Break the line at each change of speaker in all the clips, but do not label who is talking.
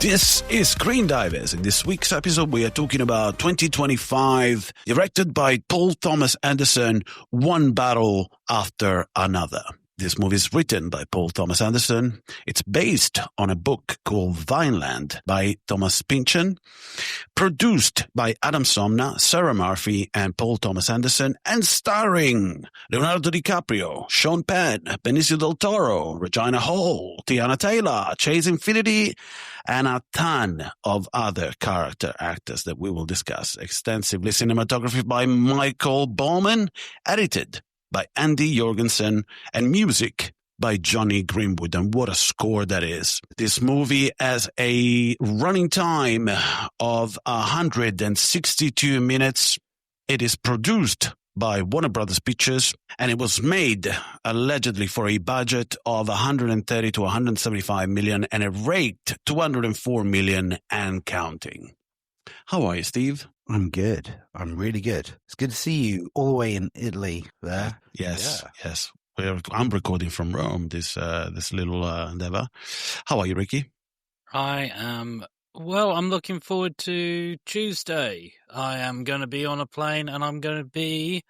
This is Screendivers. In this week's episode, we are talking about 2025, directed by Paul Thomas Anderson, one battle after another. This movie is written by Paul Thomas Anderson. It's based on a book called Vineland by Thomas Pynchon, produced by Adam Somna, Sarah Murphy, and Paul Thomas Anderson, and starring Leonardo DiCaprio, Sean Penn, Benicio Del Toro, Regina Hall, Teyana Taylor, Chase Infinity, and a ton of other character actors that we will discuss extensively. Cinematography by Michael Bowman, edited by Andy Jorgensen, and music by Johnny Greenwood. And what a score that is. This movie has a running time of 162 minutes. It is produced by Warner Brothers Pictures, and it was made allegedly for a budget of 130 to 175 million and a rate 204 million and counting. How are you, Steve?
I'm good. I'm really good. It's good to see you all the way in Italy there.
Yes. I'm recording from Rome, this little endeavor. How are you, Ricky?
I am, well, I'm looking forward to Tuesday. I am going to be on a plane and I'm going to be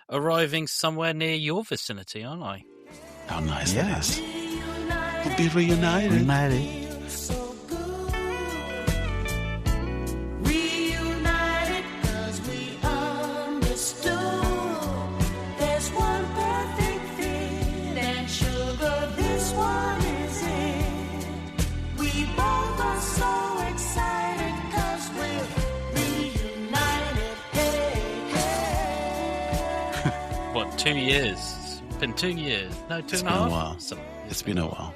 arriving somewhere near your vicinity, aren't I?
How nice that is. We'll be reunited.
What, 2 years? It's been 2 years. No, two and a half?
It's been a while.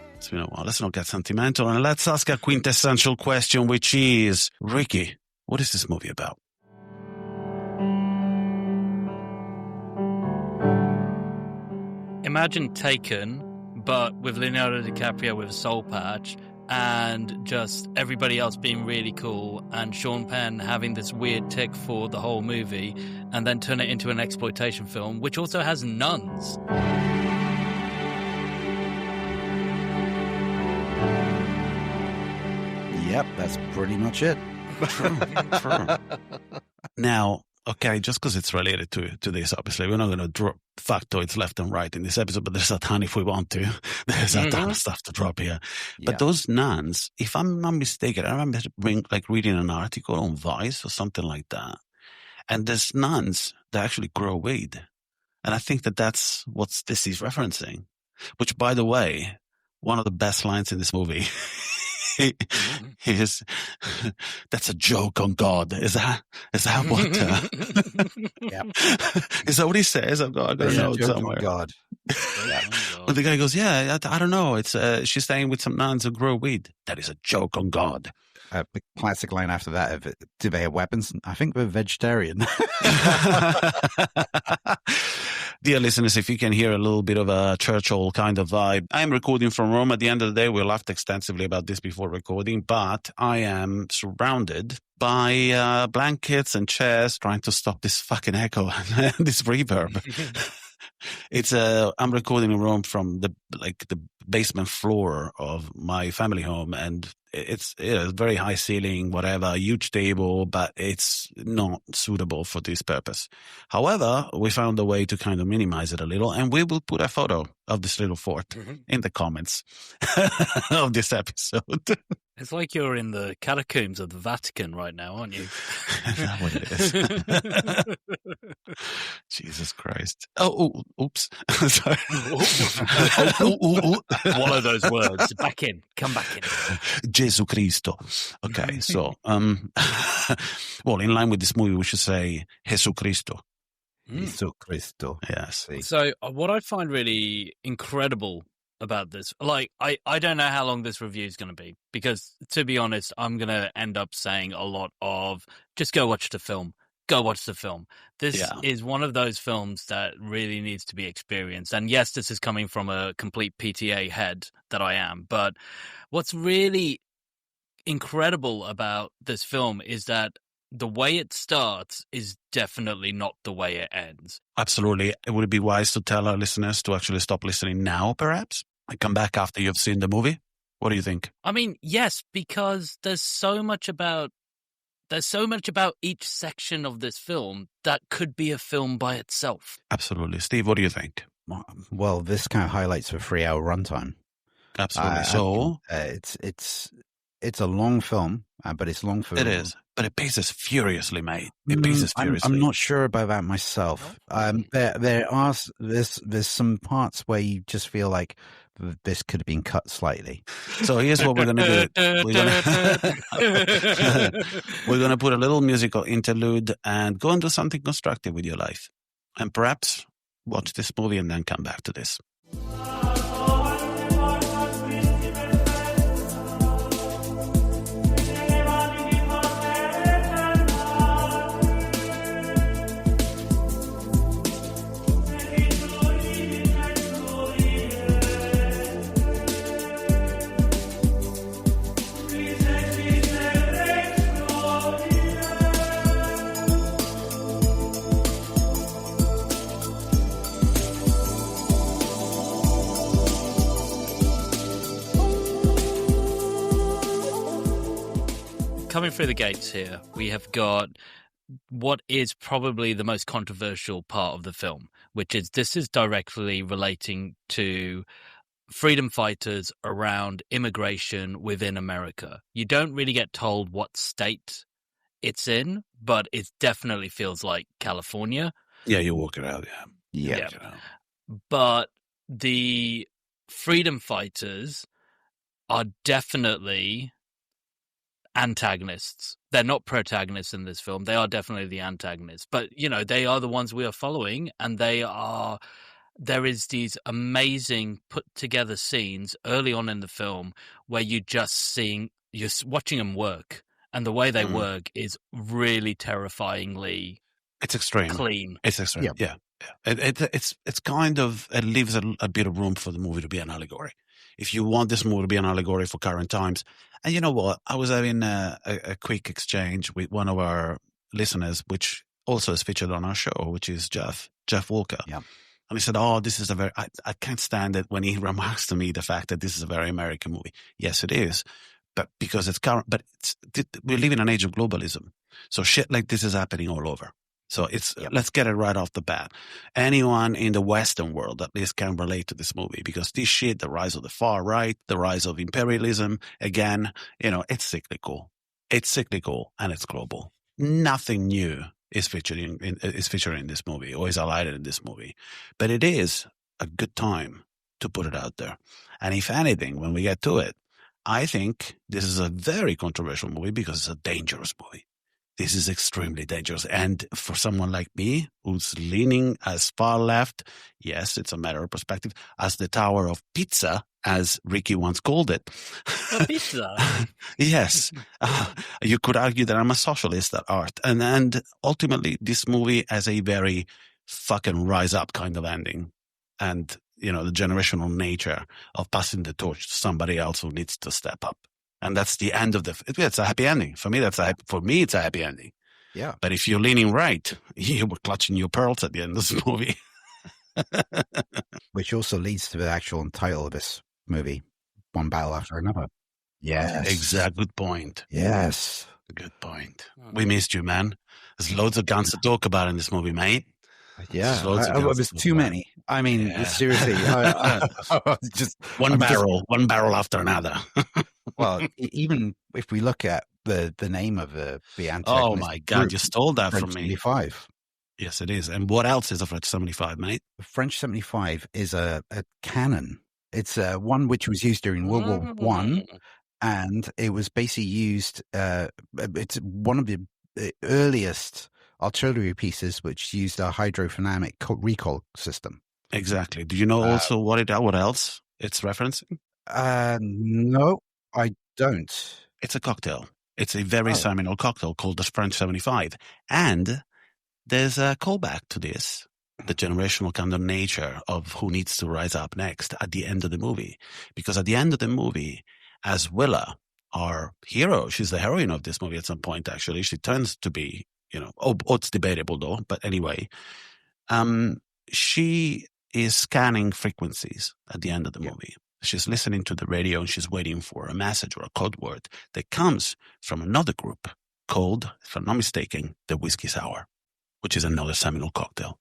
Let's not get sentimental and let's ask a quintessential question, which is, Ricky, what is this movie about?
Imagine Taken, but with Leonardo DiCaprio with a soul patch, and just everybody else being really cool, and Sean Penn having this weird tick for the whole movie, and then turn it into an exploitation film, which also has nuns.
Yep, that's pretty much it.
True. Now, okay, just because it's related to this, obviously, we're not going to drop factoids left and right in this episode, but there's a ton if we want to. There's a ton of stuff to drop here. But those nuns, if I'm not mistaken, I remember reading an article on Vice or something like that. And there's nuns that actually grow weed. And I think that's what this is referencing. Which, by the way, one of the best lines in this movie is, that's a joke on God. Is that what? Is that what he says? I've got a note somewhere.
God.
But the guy goes, I don't know. It's she's staying with some nuns who grow weed. That is a joke on God.
The classic line after that of, do they have weapons? I think they're vegetarian.
Dear listeners, if you can hear a little bit of a Churchill kind of vibe, I'm recording from Rome. At the end of the day, we laughed extensively about this before recording, but I am surrounded by blankets and chairs trying to stop this fucking echo and this reverb. I'm recording in Rome from the basement floor of my family home, and it's very high ceiling, whatever, huge table, but it's not suitable for this purpose. However, we found a way to kind of minimize it a little, and we will put a photo of this little fort in the comments of this episode.
It's like you're in the catacombs of the Vatican right now, aren't you?
Is that what it is? Jesus Christ. Oh, oops. Sorry.
One of those words. Come back in.
Gesù Cristo. Okay, so, well, in line with this movie, we should say Gesù Cristo.
Gesù Cristo.
Yes.
So what I find really incredible about this, I don't know how long this review is going to be, because to be honest, I'm going to end up saying a lot of just go watch the film. This is one of those films that really needs to be experienced. And yes, this is coming from a complete PTA head that I am. But what's really incredible about this film is that the way it starts is definitely not the way it ends.
Absolutely. Would it be wise to tell our listeners to actually stop listening now, perhaps? And come back after you've seen the movie? What do you think?
I mean, yes, because there's so much about each section of this film that could be a film by itself.
Absolutely. Steve, what do you think?
Well, this kind of highlights the 3-hour runtime.
Absolutely.
It's a long film, but it's long for...
It is, but it paces furiously, mate. It paces furiously.
I'm not sure about that myself. There's some parts where you just feel like this could have been cut slightly.
So here's what we're going to do. We're going to put a little musical interlude and go and do something constructive with your life. And perhaps watch this movie and then come back to this.
Coming through the gates here, we have got what is probably the most controversial part of the film, which is this is directly relating to freedom fighters around immigration within America. You don't really get told what state it's in, but it definitely feels like California.
Yeah, you walk it out,
Yeah. But the freedom fighters are definitely antagonists. They're not protagonists in this film. They are definitely the antagonists. But, they are the ones we are following, and there is these amazing put together scenes early on in the film where you're watching them work, and the way they work is really terrifyingly
it's extreme.
Clean.
It's extreme. Yeah. It's kind of, it leaves a bit of room for the movie to be an allegory. If you want this movie to be an allegory for current times. And you know what? I was having a quick exchange with one of our listeners, which also is featured on our show, which is Jeff Walker.
Yeah.
And he said, this is I can't stand it when he remarks to me the fact that this is a very American movie. Yes, it is. But because it's current, but we live in an age of globalism. So shit like this is happening all over. So let's get it right off the bat. Anyone in the Western world at least can relate to this movie, because this shit, the rise of the far right, the rise of imperialism, again, it's cyclical. It's cyclical and it's global. Nothing new is featured in this movie or is highlighted in this movie. But it is a good time to put it out there. And if anything, when we get to it, I think this is a very controversial movie because it's a dangerous movie. This is extremely dangerous. And for someone like me, who's leaning as far left, yes, it's a matter of perspective, as the Tower of Pizza, as Ricky once called it.
Pizza?
Yes. You could argue that I'm a socialist at heart. And ultimately, this movie has a very fucking rise up kind of ending. And, the generational nature of passing the torch to somebody else who needs to step up. And that's the end of it's a happy ending. For me, it's a happy ending.
Yeah.
But if you're leaning right, you were clutching your pearls at the end of this movie.
Which also leads to the actual title of this movie, One Battle After Another. Yes.
Exact. Good point.
Yes.
Good point. We missed you, man. There's loads of guns to talk about in this movie, mate.
Yeah. There's too many. I mean, seriously. Just
one barrel after another.
Well, even if we look at the name of the antagonist.
Oh my God, you stole that
French
from me.
75.
Yes, it is. And what else is a French 75, mate?
The French 75 is a cannon. It's one which was used during World War One, and it was basically used. It's one of the earliest artillery pieces which used a hydrodynamic recoil system.
Exactly. Do you know also what else it's referencing?
No, I don't.
It's a cocktail. It's a very seminal cocktail called the French 75. And there's a callback to this, the generational kind of nature of who needs to rise up next at the end of the movie. Because at the end of the movie, as Willa, our hero, she's the heroine of this movie at some point, actually. She turns to be, it's debatable though, but anyway, she is scanning frequencies at the end of the movie. She's listening to the radio and she's waiting for a message or a code word that comes from another group called, if I'm not mistaken, the Whiskey Sour, which is another seminal cocktail.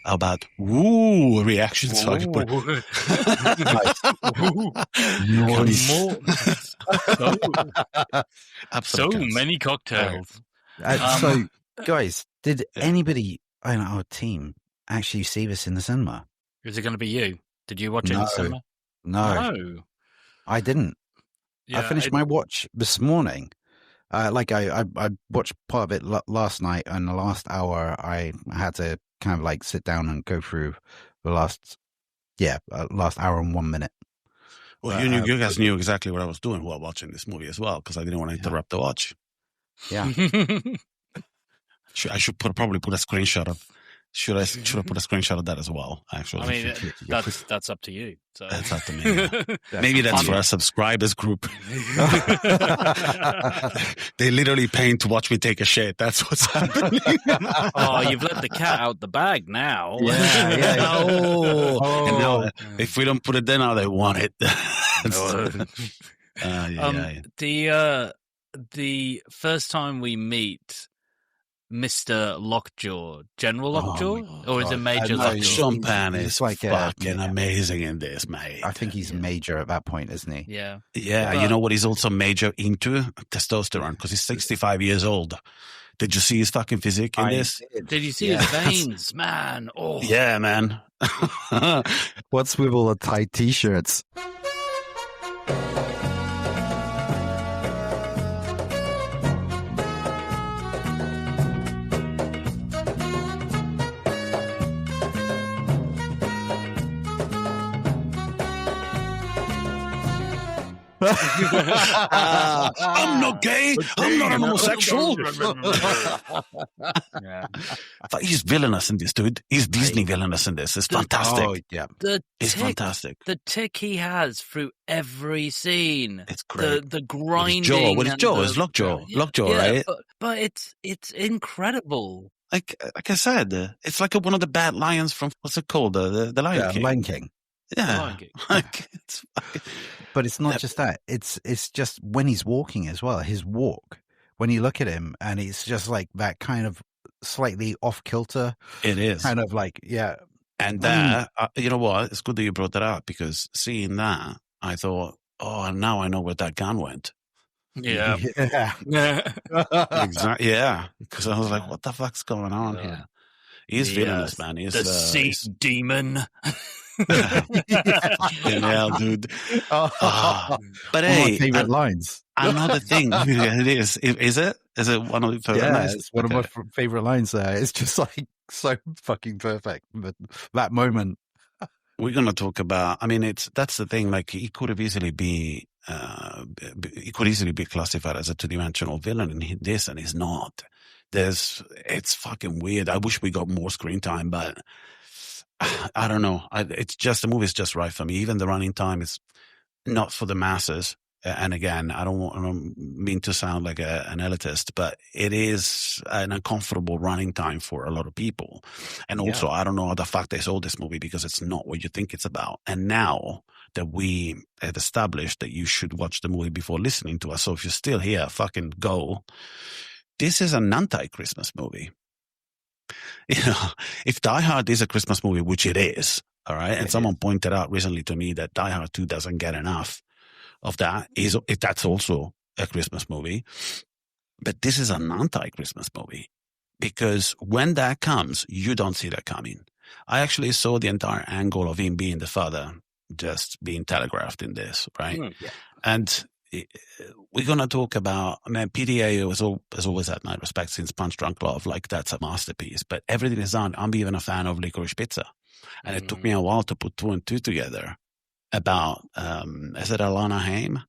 How about reaction? So I can put
so many cocktails.
So, guys, did anybody on our team actually see this in the cinema?
Is it going to be you? Did you watch it in the cinema?
No, I didn't. I finished my watch this morning. I watched part of it last night, and the last hour I had to kind of like sit down and go through the last hour and 1 minute.
Well, you guys knew exactly what I was doing while watching this movie as well, because I didn't want to interrupt the watch.
Yeah.
I should probably put a screenshot of. Should I put a screenshot of that as well? Actually,
I mean, that's up to you. So.
That's up to me. Yeah. Maybe that's for our subscribers group. They literally paying to watch me take a shit. That's what's happening.
Oh, you've let the cat out the bag now.
Yeah. And if we don't put it there now, they want it.
The first time we meet Mr. Lockjaw, General Lockjaw, or is it Major Lockjaw?
Sean Penn is like fucking amazing in this, mate.
I think he's major at that point, isn't he?
Yeah.
Yeah, you know what he's also major into? Testosterone, because he's 65 years old. Did you see his fucking physique in this?
Did you see his veins, man? Oh.
Yeah, man.
What's with all the tight T-shirts?
I'm not gay. I'm not an homosexual. But he's villainous in this, dude. He's Disney villainous in this. It's fantastic.
Oh, yeah.
It's fantastic.
The tick he has through every scene.
It's great.
The grinding.
What is Joe? It's Lockjaw. Lockjaw, right?
But it's incredible.
Like I said, it's like one of the bad lions from, what's it called? The Lion King.
Lion King.
Yeah.
But it's not just that. It's just when he's walking as well. His walk, when you look at him, and it's just like that kind of slightly off kilter.
It is
kind of like, yeah.
And you know what? It's good that you brought that up, because seeing that, I thought, oh, now I know where that gun went.
Yeah.
Exactly. Yeah. Because I was like, what the fuck's going on here? He's villainous, man. He's
the sea demon.
Hell, dude. But
hey, my favorite lines.
Another thing, it is. Is it? Is it one of the favorite lines?
It's one of my favorite lines there. It's just like so fucking perfect. But that moment.
We're gonna talk about. I mean, that's the thing. Like, he could easily be classified as a two-dimensional villain in this, and he's not. It's fucking weird. I wish we got more screen time, but I don't know. It's just, the movie's just right for me. Even the running time is not for the masses. And again, I don't mean to sound like an elitist, but it is an uncomfortable running time for a lot of people. And also, I don't know the fact they sold this movie, because it's not what you think it's about. And now that we have established that you should watch the movie before listening to us, so if you're still here, fucking go. This is an anti-Christmas movie. You know, if Die Hard is a Christmas movie, which it is, all right, and someone pointed out recently to me that Die Hard 2 doesn't get enough of that, that's also a Christmas movie. But this is an anti-Christmas movie, because when that comes, you don't see that coming. I actually saw the entire angle of him being the father just being telegraphed in this, right? And we're going to talk about, I mean, PDA has always had my respect since Punch Drunk Love. Like, that's a masterpiece. But everything is done. I'm even a fan of Licorice Pizza. And it took me a while to put 2 and 2 together about, is it Alana Haim?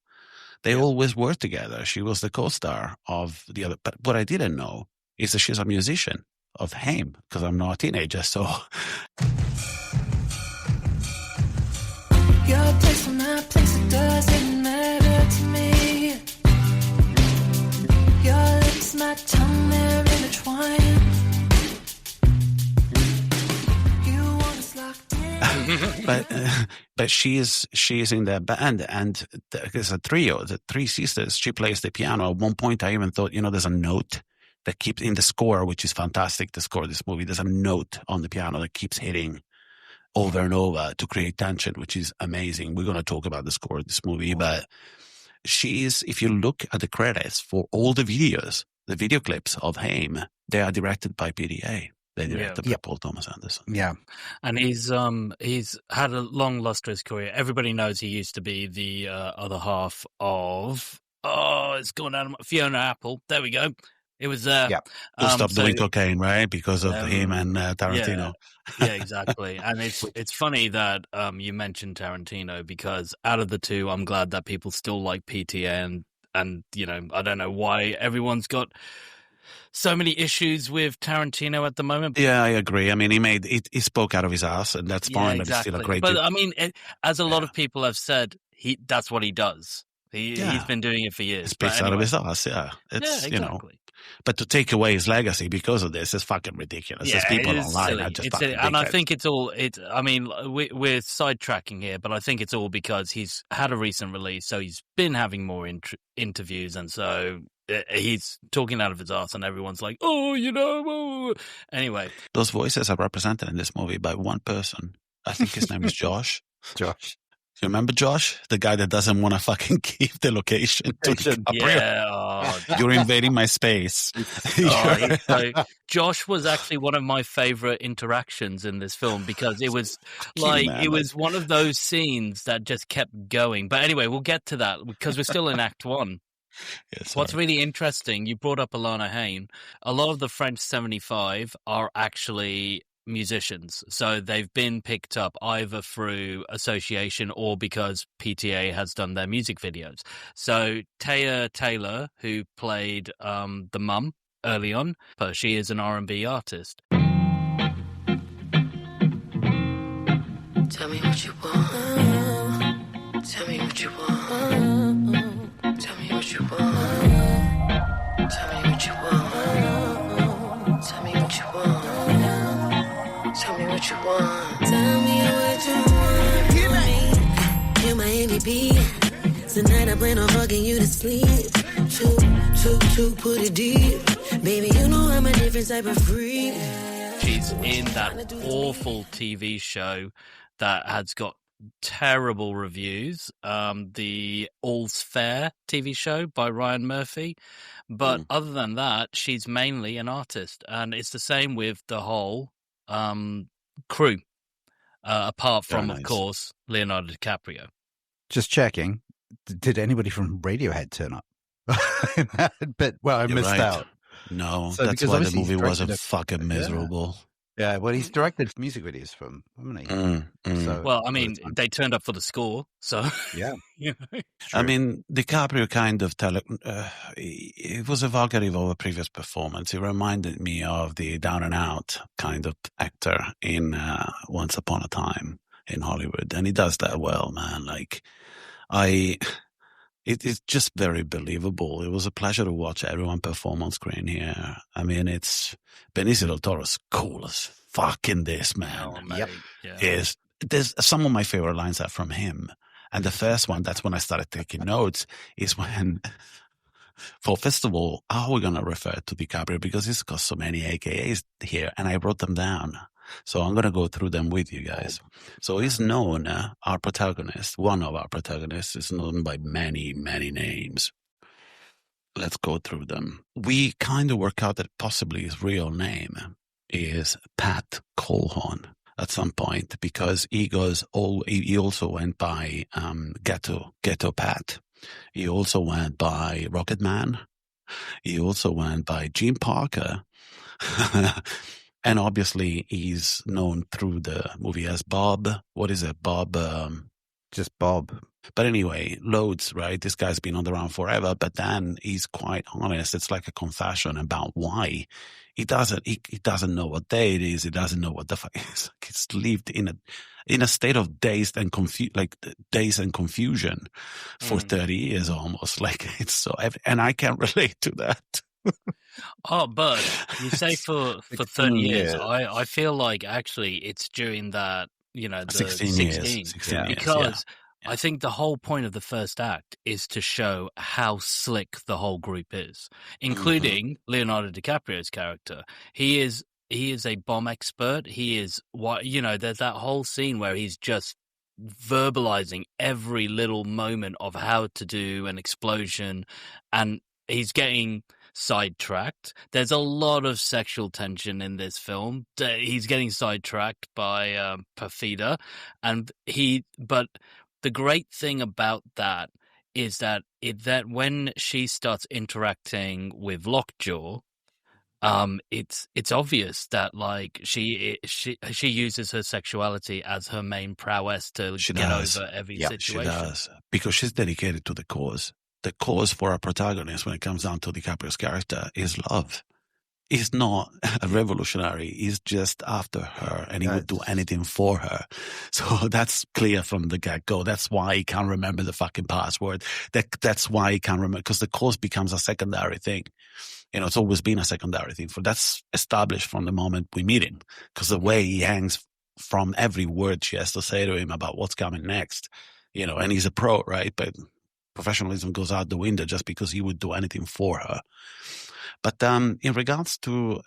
They always worked together. She was the co-star of the other. But what I didn't know is that she's a musician of Haim, because I'm not a teenager. So.
Your place from my place, it doesn't matter to me. Your lips, my tongue, they're intertwined. You want us locked in.
but she is in the band, and there's a trio, the three sisters. She plays the piano. At one point, I even thought, there's a note that keeps in the score, which is fantastic. The score of this movie, there's a note on the piano that keeps hitting over and over to create tension, which is amazing. We're going to talk about the score of this movie, but she is, if you look at the credits for all the videos, the video clips of Haim, they are directed by PDA. They're directed by Paul Thomas Anderson.
Yeah.
And he's had a long, lustrous career. Everybody knows he used to be the other half of, it's gone out of Fiona Apple. There we go. It was there.
Yeah.
Who stopped doing cocaine, right? Because of him and Tarantino.
Yeah, exactly. And it's funny that you mentioned Tarantino, because out of the two, I'm glad that people still like PTA, and I don't know why everyone's got so many issues with Tarantino at the moment.
Yeah, I agree. I mean, he spoke out of his ass, and that's fine. But it's still a great.
But I mean, as a lot of people have said, that's what he does. He's been doing it for years.
He speaks out of his ass. Yeah, it's
exactly.
But to take away his legacy because of this is fucking ridiculous.
Yeah,
There's people online
silly.
that just
it's
fucking
and I
dickheads.
think it's all. I mean, we're sidetracking here, but I think it's all because he's had a recent release, so he's been having more interviews, and so he's talking out of his ass, and everyone's like, Anyway,
Those voices are represented in this movie by one person. I think his name is Josh.
Josh.
You remember Josh? The guy that doesn't want to fucking give the location to DiCaprio.
Yeah.
You're invading my space.
Josh was actually one of my favorite interactions in this film, because it was it was one of those scenes that just kept going. But anyway, we'll get to that because we're still in Act 1.
Yes,
What's really interesting, you brought up Alana Haim. A lot of the French 75 are actually musicians, so they've been picked up either through association or because PTA has done their music videos. So Teyana Taylor, who played the mum early on, but she is an R&B artist.
Tell me what you want. Tell me what you want. Tell me what you want. Tell me what you want. Tell me what you want. Tell me what you want. Tell me what you want. You're my MVP. Tonight I plan on fucking you to sleep. Two, put it deep. Baby, you know I'm a different type of freak.
She's in that awful TV show that has got terrible reviews, the All's Fair TV show by Ryan Murphy. But other than that, she's mainly an artist. And it's the same with the whole crew, apart from, of course, Leonardo DiCaprio.
Just checking. Did anybody from Radiohead turn up? But, well, I missed out.
No,
So,
that's
because
why the
obviously he's
movie was
directed
fucking miserable.
Yeah, well, he's directed music videos for him, haven't he? So,
Well, I mean, they turned up for the score, so
yeah.
I mean, DiCaprio kind of it was evocative of a previous performance. He reminded me of the down and out kind of actor in Once Upon a Time in Hollywood, and he does that well, man. Like, it's just very believable. It was a pleasure to watch everyone perform on screen here. I mean, it's Benicio Del Toro's cool as fuck in this, man.
Yep. Yeah.
There's some of my favorite lines are from him. And the first one, that's when I started taking notes, is when, for first of all, how are we going to refer to DiCaprio? Because he's got so many AKAs here, and I wrote them down. So I'm going to go through them with you guys. So he's known, our protagonist, one of our protagonists, is known by many, many names. Let's go through them. We kind of work out that possibly his real name is Pat Colhorn at some point, because he also went by Ghetto Pat. He also went by Rocket Man. He also went by Gene Parker. And obviously, he's known through the movie as Bob. What is it? Bob?
Just Bob.
But anyway, loads, right? This guy's been on the run forever, but then he's quite honest. It's like a confession about why. He doesn't know what day it is. He doesn't know what the fuck is. He's lived in a state of dazed and confusion for 30 years almost. Like, it's so, and I can relate to that.
Oh, but you say for 30 years. I feel like actually it's during that the
16 years.
16
years,
because
yeah.
I think the whole point of the first act is to show how slick the whole group is, including Leonardo DiCaprio's character. He is a bomb expert. He is there's that whole scene where he's just verbalizing every little moment of how to do an explosion, and he's getting sidetracked. There's a lot of sexual tension in this film. He's getting sidetracked by Perfida, but the great thing about that is that when she starts interacting with Lockjaw, it's obvious that like she uses her sexuality as her main prowess to get over every situation.
She does, because she's dedicated to the cause. The cause for a protagonist, when it comes down to DiCaprio's character, is love. He's not a revolutionary. He's just after her, and he would do anything for her. So that's clear from the get-go. That's why he can't remember the fucking password. That's why he can't remember, because the cause becomes a secondary thing. It's always been a secondary thing. That's established from the moment we meet him, because the way he hangs from every word she has to say to him about what's coming next, and he's a pro, right? But professionalism goes out the window just because he would do anything for her. But in regards to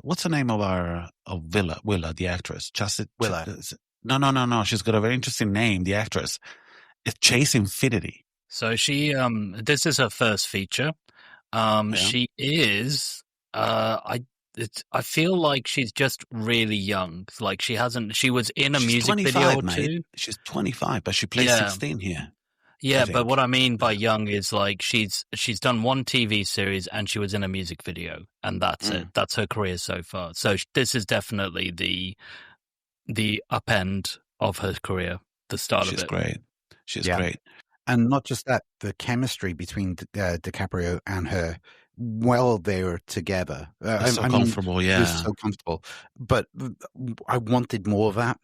what's the name of Willa, the actress?
Willa.
No. She's got a very interesting name. The actress. It's Chase Infinity.
So she this is her first feature. She is I feel like she's just really young. Like she was in a music video or two.
She's 25, but she plays 16 here.
Yeah, but what I mean by young is like she's done one TV series and she was in a music video, and that's it. That's her career so far. So this is definitely the up end of her career, the start of it.
She's great.
And not just that, the chemistry between DiCaprio and her, while they were together.
Comfortable, yeah.
It was so comfortable. But I wanted more of that.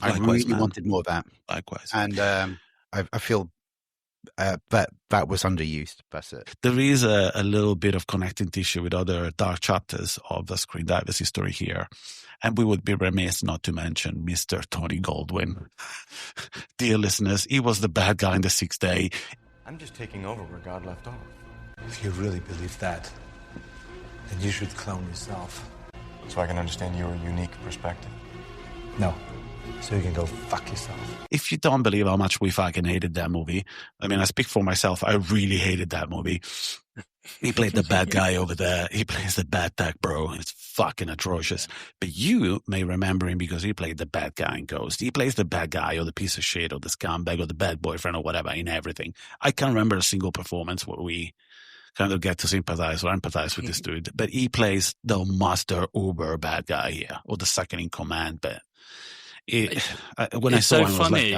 I really wanted more of that.
Likewise.
And I feel that was underused. That's it.
There is a little bit of connecting tissue with other dark chapters of the Screendivers history here. And we would be remiss not to mention Mr. Tony Goldwyn. Dear listeners, he was the bad guy in The Sixth Day.
I'm just taking over where God left off.
If you really believe that, then you should clone yourself.
So I can understand your unique perspective.
No. So you can go fuck yourself.
If you don't believe how much we fucking hated that movie, I speak for myself. I really hated that movie. He played the bad guy over there. He plays the bad tech bro. It's fucking atrocious. But you may remember him because he played the bad guy in Ghost. He plays the bad guy or the piece of shit or the scumbag or the bad boyfriend or whatever in everything. I can't remember a single performance where we kind of get to sympathize or empathize with this dude. But he plays the master uber bad guy here, or the second in command. But when I saw him, I was like,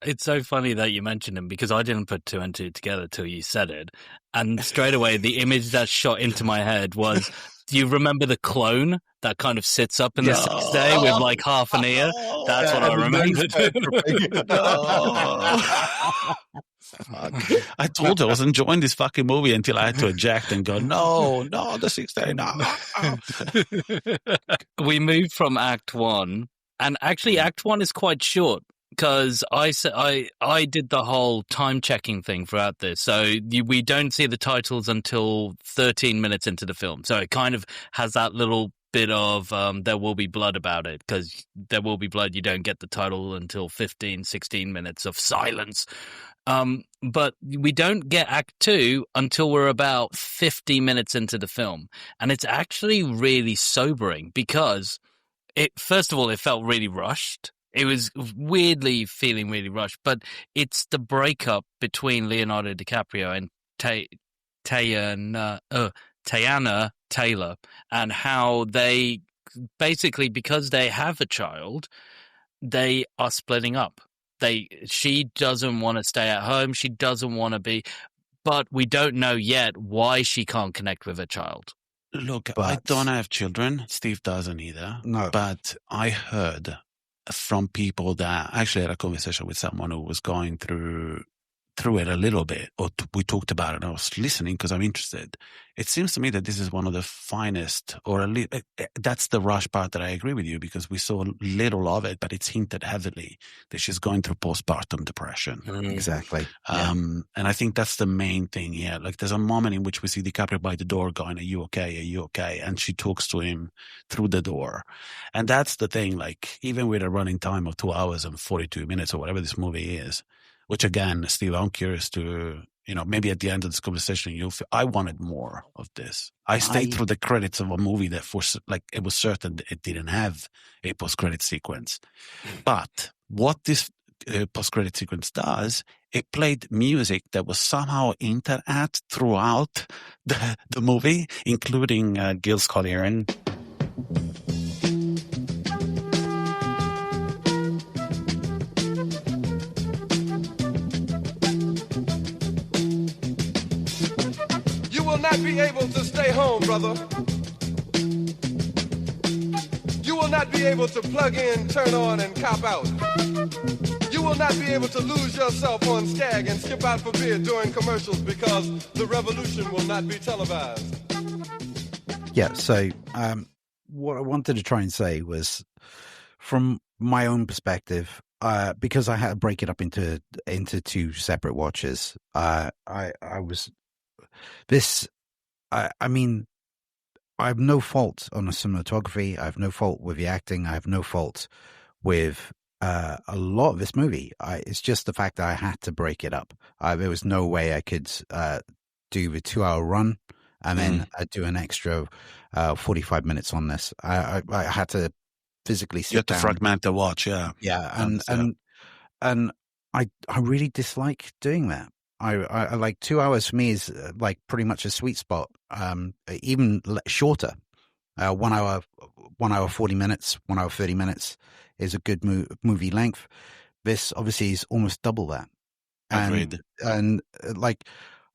It's so funny that you mentioned him, because I didn't put two and two together till you said it. And straight away, the image that shot into my head was, do you remember the clone that kind of sits up in the Sixth Day with like half an ear? That's what I remembered.
I told you I was enjoying this fucking movie until I had to eject and go, no, the Sixth Day, no.
We moved from Act 1, and actually Act 1 is quite short. Because I did the whole time checking thing throughout this, so we don't see the titles until 13 minutes into the film. So it kind of has that little bit of there will be blood about it, because there will be blood. You don't get the title until 15, 16 minutes of silence. But we don't get Act 2 until we're about 50 minutes into the film, and it's actually really sobering because first of all, it felt really rushed. It was weirdly feeling really rushed, but it's the breakup between Leonardo DiCaprio and Teyana Taylor, and how they basically, because they have a child, they are splitting up. She doesn't want to stay at home. She doesn't want to be, but we don't know yet why she can't connect with her child.
Look, I don't have children. Steve doesn't either.
No.
But I heard from people that I actually had a conversation with someone who was going through through it a little bit, or we talked about it, and I was listening because I'm interested. It seems to me that this is one of the finest, or that's the Rush part that I agree with you, because we saw little of it, but it's hinted heavily that she's going through postpartum depression.
Exactly.
And I think that's the main thing here. Like, there's a moment in which we see DiCaprio by the door going, "Are you okay? Are you okay?" And she talks to him through the door. And that's the thing, like, even with a running time of 2 hours and 42 minutes or whatever this movie is, which again, Steve, I'm curious to, maybe at the end of this conversation, I wanted more of this. I stayed through the credits of a movie that it was certain that it didn't have a post-credit sequence. But what this post-credit sequence does, it played music that was somehow hinted at throughout the movie, including Gil Scott-Heron.
Not be able to stay home, brother. You will not be able to plug in, turn on, and cop out. You will not be able to lose yourself on Skag and skip out for beer during commercials because the revolution will not be televised.
Yeah, so what I wanted to try and say was, from my own perspective, because I had to break it up into two separate watches, I mean, I have no fault on the cinematography. I have no fault with the acting. I have no fault with a lot of this movie. It's just the fact that I had to break it up. There was no way I could do the 2-hour run and then do an extra 45 minutes on this. I had to physically sit down.
You had to fragment the watch, yeah.
Yeah, and I really dislike doing that. I like 2 hours for me is like pretty much a sweet spot. Even shorter, 1 hour, 40 minutes, 1 hour 30 minutes is a good movie length. This obviously is almost double that.
Agreed.
And like,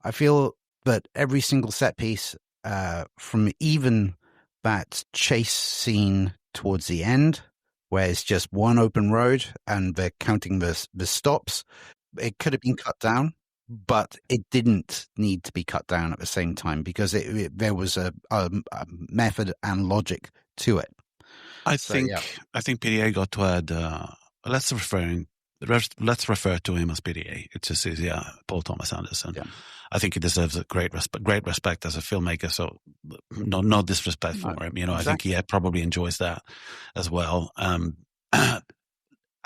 I feel that every single set piece, from even that chase scene towards the end, where it's just one open road and they're counting the stops, it could have been cut down. But it didn't need to be cut down at the same time because there was a method and logic to it.
I think PDA got to add. Let's refer to him as PDA. It just is, Paul Thomas Anderson. Yeah. I think he deserves a great respect as a filmmaker. So no disrespect for him. Exactly. I think he probably enjoys that as well. I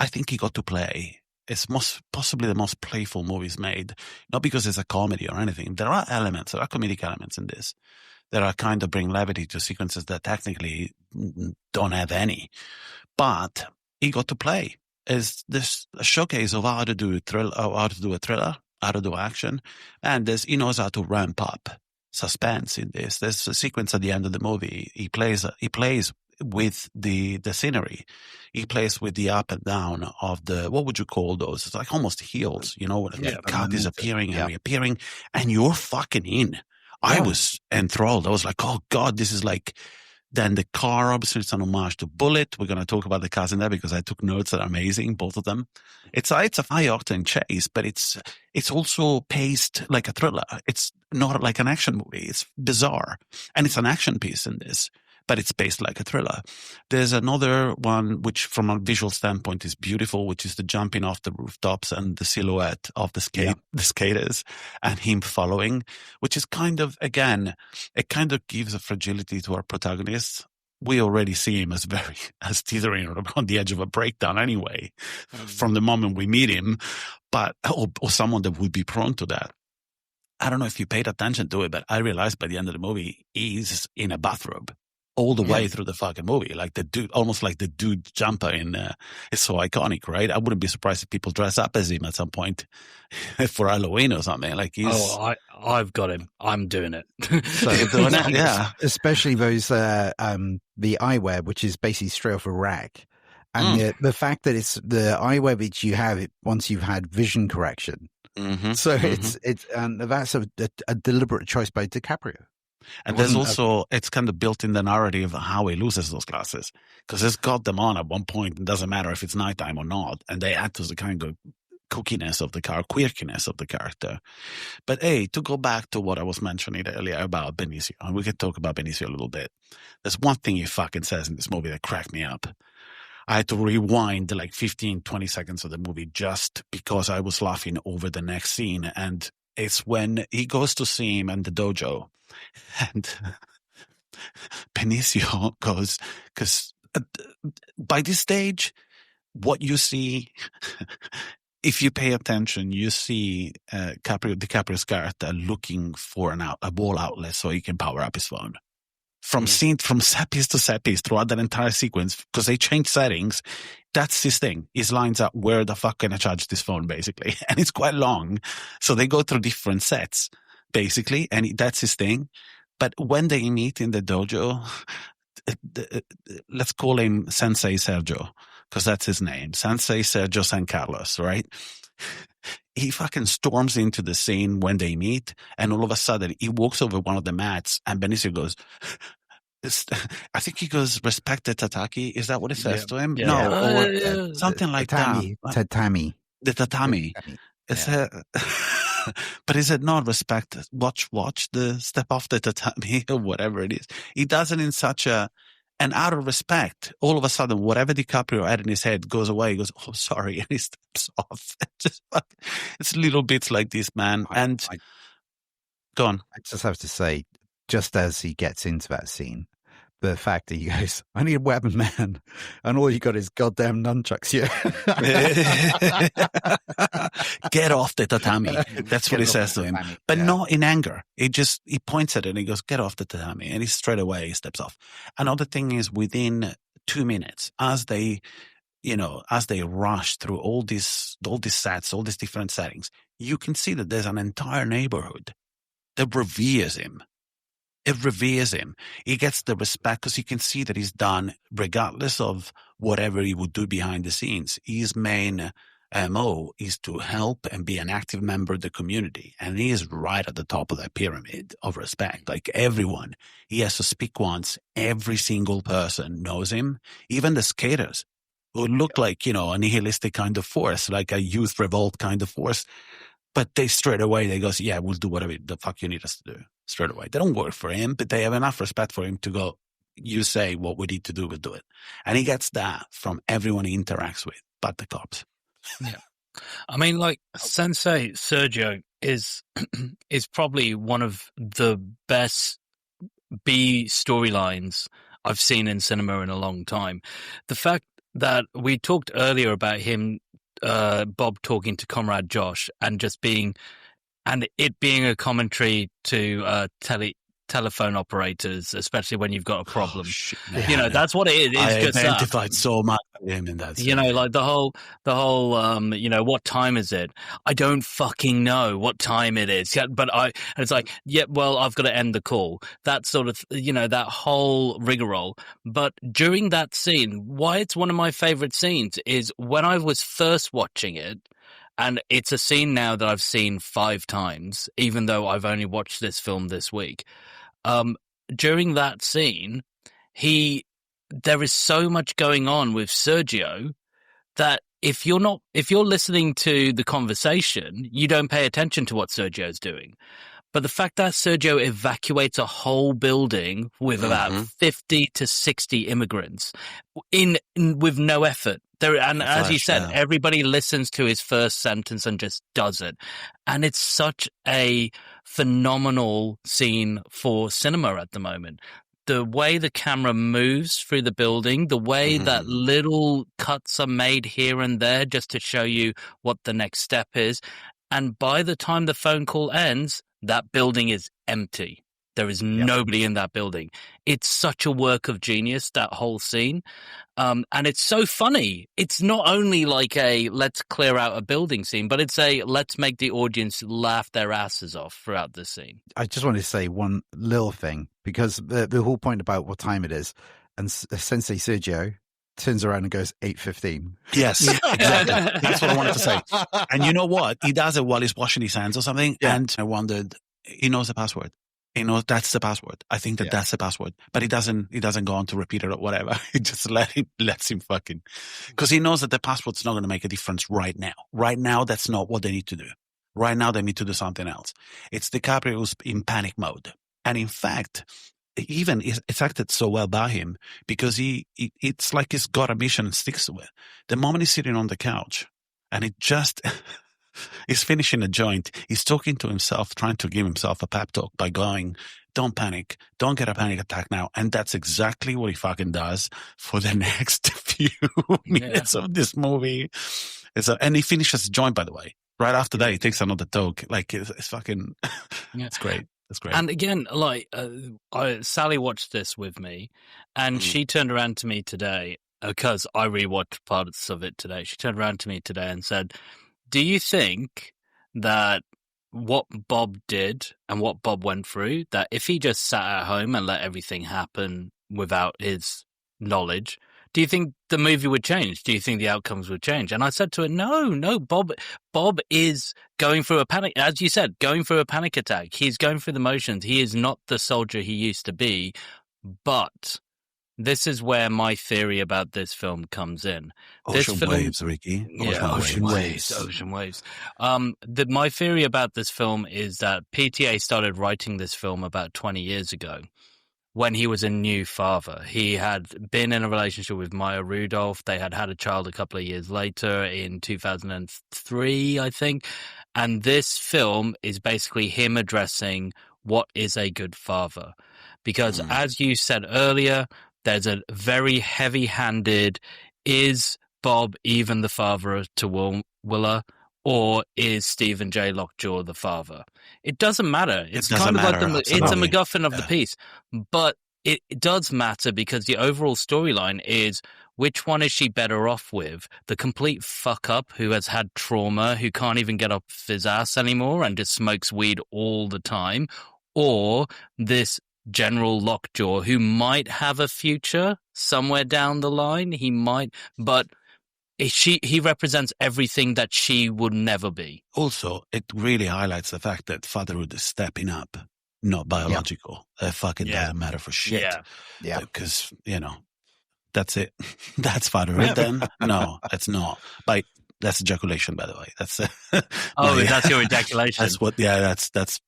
think he got to play. It's possibly the most playful movies made, not because it's a comedy or anything. There are comedic elements in this that are kind of bring levity to sequences that technically don't have any. But he got to play. Is this a showcase of how to do a thriller, how to do action, and he knows how to ramp up suspense in this. There's a sequence at the end of the movie. He plays with the scenery. He plays with the up and down of the, what would you call those? It's like almost heels, when the car disappearing and reappearing, and you're fucking in. Yeah. I was enthralled. I was like, oh God, this is like, then the car, obviously it's an homage to Bullet. We're going to talk about the cars in there because I took notes that are amazing, both of them. It's a high octane chase, but it's also paced like a thriller. It's not like an action movie. It's bizarre. And it's an action piece in this, but it's paced like a thriller. There's another one which from a visual standpoint is beautiful, which is the jumping off the rooftops and the silhouette of the skaters and him following, which is kind of, again, it kind of gives a fragility to our protagonists. We already see him as teetering on the edge of a breakdown anyway, from the moment we meet him, but or someone that would be prone to that. I don't know if you paid attention to it, but I realized by the end of the movie, he's in a bathrobe all the way through the fucking movie. Like the dude, almost like the dude jumper it's so iconic, right? I wouldn't be surprised if people dress up as him at some point for Halloween or something. Like
I've got him. I'm doing it.
So you're doing it, yeah.
Especially those, the eyewear, which is basically straight off a rack. And the fact that it's the eyewear that you have once you've had vision correction. Mm-hmm. So and that's a deliberate choice by DiCaprio.
And there's also, it's kind of built in the narrative of how he loses those glasses. Because he's got them on at one point. It doesn't matter if it's nighttime or not. And they had to kind of kookiness of the quirkiness of the character. But hey, to go back to what I was mentioning earlier about Benicio, and we could talk about Benicio a little bit. There's one thing he fucking says in this movie that cracked me up. I had to rewind like 15, 20 seconds of the movie just because I was laughing over the next scene. And it's when he goes to see him in the dojo, and Benicio goes, because by this stage, what you see, if you pay attention, you see DiCaprio's character looking for a wall outlet so he can power up his phone. From set piece to set piece throughout that entire sequence, because they change settings, that's his thing. His lines are, where the fuck can I charge this phone, basically? And it's quite long. So they go through different sets, basically, and that's his thing. But when they meet in the dojo, let's call him Sensei Sergio, because that's his name. Sensei Sergio San Carlos, right? He fucking storms into the scene when they meet, and all of a sudden he walks over one of the mats, and Benicio goes, I think he goes, respect the tataki. Is that what it says to him?
Yeah.
No, or something like
Tatami.
that. The tatami. But is it not respect? Watch the step off the tatami or whatever it is. He does it in such and out of respect, all of a sudden, whatever DiCaprio had in his head goes away. He goes, oh, sorry, and he steps off. It's little bits like this, man. Go on.
I just have to say, just as he gets into that scene, the fact that he goes, I need a weapon, man, and all you got is goddamn nunchucks here.
Get off the tatami. That's what he says to him. But not in anger. He points at it and he goes, get off the tatami. And he straight away steps off. Another thing is, within 2 minutes, as they rush through all these sets, all these different settings, you can see that there's an entire neighborhood that reveres him. It reveres him. He gets the respect because you can see that he's done, regardless of whatever he would do behind the scenes. His main MO is to help and be an active member of the community. And he is right at the top of that pyramid of respect. Like everyone, he has to speak once. Every single person knows him. Even the skaters who look like, a nihilistic kind of force, like a youth revolt kind of force. But they straight away, they go, yeah, we'll do whatever the fuck you need us to do. Straight away. They don't work for him, but they have enough respect for him to go, you say what we need to do, we'll do it. And he gets that from everyone he interacts with, but the cops.
Yeah. I mean, like, Sensei Sergio is probably one of the best B storylines I've seen in cinema in a long time. The fact that we talked earlier about him, Bob talking to Comrade Josh, and just being, and it being a commentary to telephone operators, especially when you've got a problem. That's what it is. It's
I
just
identified so much with him in that scene.
Like the whole what time is it? I don't fucking know what time it is. But it's like, I've got to end the call. That sort of, that whole rigmarole. But during that scene, why it's one of my favorite scenes is when I was first watching it, and it's a scene now that I've seen 5 times, even though I've only watched this film this week. During that scene, there is so much going on with Sergio that if you're listening to the conversation, you don't pay attention to what Sergio's doing. But the fact that Sergio evacuates a whole building with about 50 to 60 immigrants with no effort. As you said, everybody listens to his first sentence and just does it. And it's such a phenomenal scene for cinema at the moment. The way the camera moves through the building, the way that little cuts are made here and there just to show you what the next step is. And by the time the phone call ends, that building is empty. There is nobody in that building. It's such a work of genius, that whole scene. And it's so funny. It's not only like a let's clear out a building scene, but it's a let's make the audience laugh their asses off throughout the scene.
I just want to say one little thing, because the whole point about what time it is, and Sensei Sergio turns around and goes 8:15.
Yes, exactly. That's what I wanted to say. And you know what? He does it while he's washing his hands or something. Yeah. And I wondered, he knows the password. He knows that's the password. I think that's the password, but he doesn't go on to repeat it or whatever. He just lets him fucking, because he knows that the password's not going to make a difference right now. Right now, that's not what they need to do. Right now, they need to do something else. It's DiCaprio who's in panic mode. And in fact, even it's acted so well by him because it's like he's got a mission and sticks to it. The moment he's sitting on the couch and it just... He's finishing a joint. He's talking to himself, trying to give himself a pep talk by going, don't panic. Don't get a panic attack now. And that's exactly what he fucking does for the next few minutes of this movie. And he finishes the joint, by the way. Right after that, he takes another talk. Like, it's fucking, it's great. That's great.
And again, like, Sally watched this with me, and she turned around to me today, because I rewatched parts of it today. She turned around to me today and said, do you think that what Bob did and what Bob went through, that if he just sat at home and let everything happen without his knowledge, do you think the movie would change? Do you think the outcomes would change? And I said to her, no, Bob is going through a panic, as you said, going through a panic attack. He's going through the motions. He is not the soldier he used to be, but... This is where my theory about this film comes in.
Ocean waves, Ricky.
Ocean waves. My theory about this film is that PTA started writing this film about 20 years ago when he was a new father. He had been in a relationship with Maya Rudolph. They had a child a couple of years later in 2003, I think. And this film is basically him addressing what is a good father. Because as you said earlier, there's a very heavy-handed, is Bob even the father to Willa, or is Stephen J. Lockjaw the father? It doesn't matter. It's kind of like it's a MacGuffin of the piece. But it does matter because the overall storyline is, which one is she better off with? The complete fuck-up who has had trauma, who can't even get up his ass anymore and just smokes weed all the time, or this General Lockjaw, who might have a future somewhere down the line. He might, but he represents everything that she would never be.
Also, it really highlights the fact that fatherhood is stepping up, not biological. It fucking doesn't matter for shit.
Yeah.
Because, that's it. That's fatherhood then? No, that's not. That's ejaculation, by the way. That's
that's your ejaculation.
That's what. Yeah,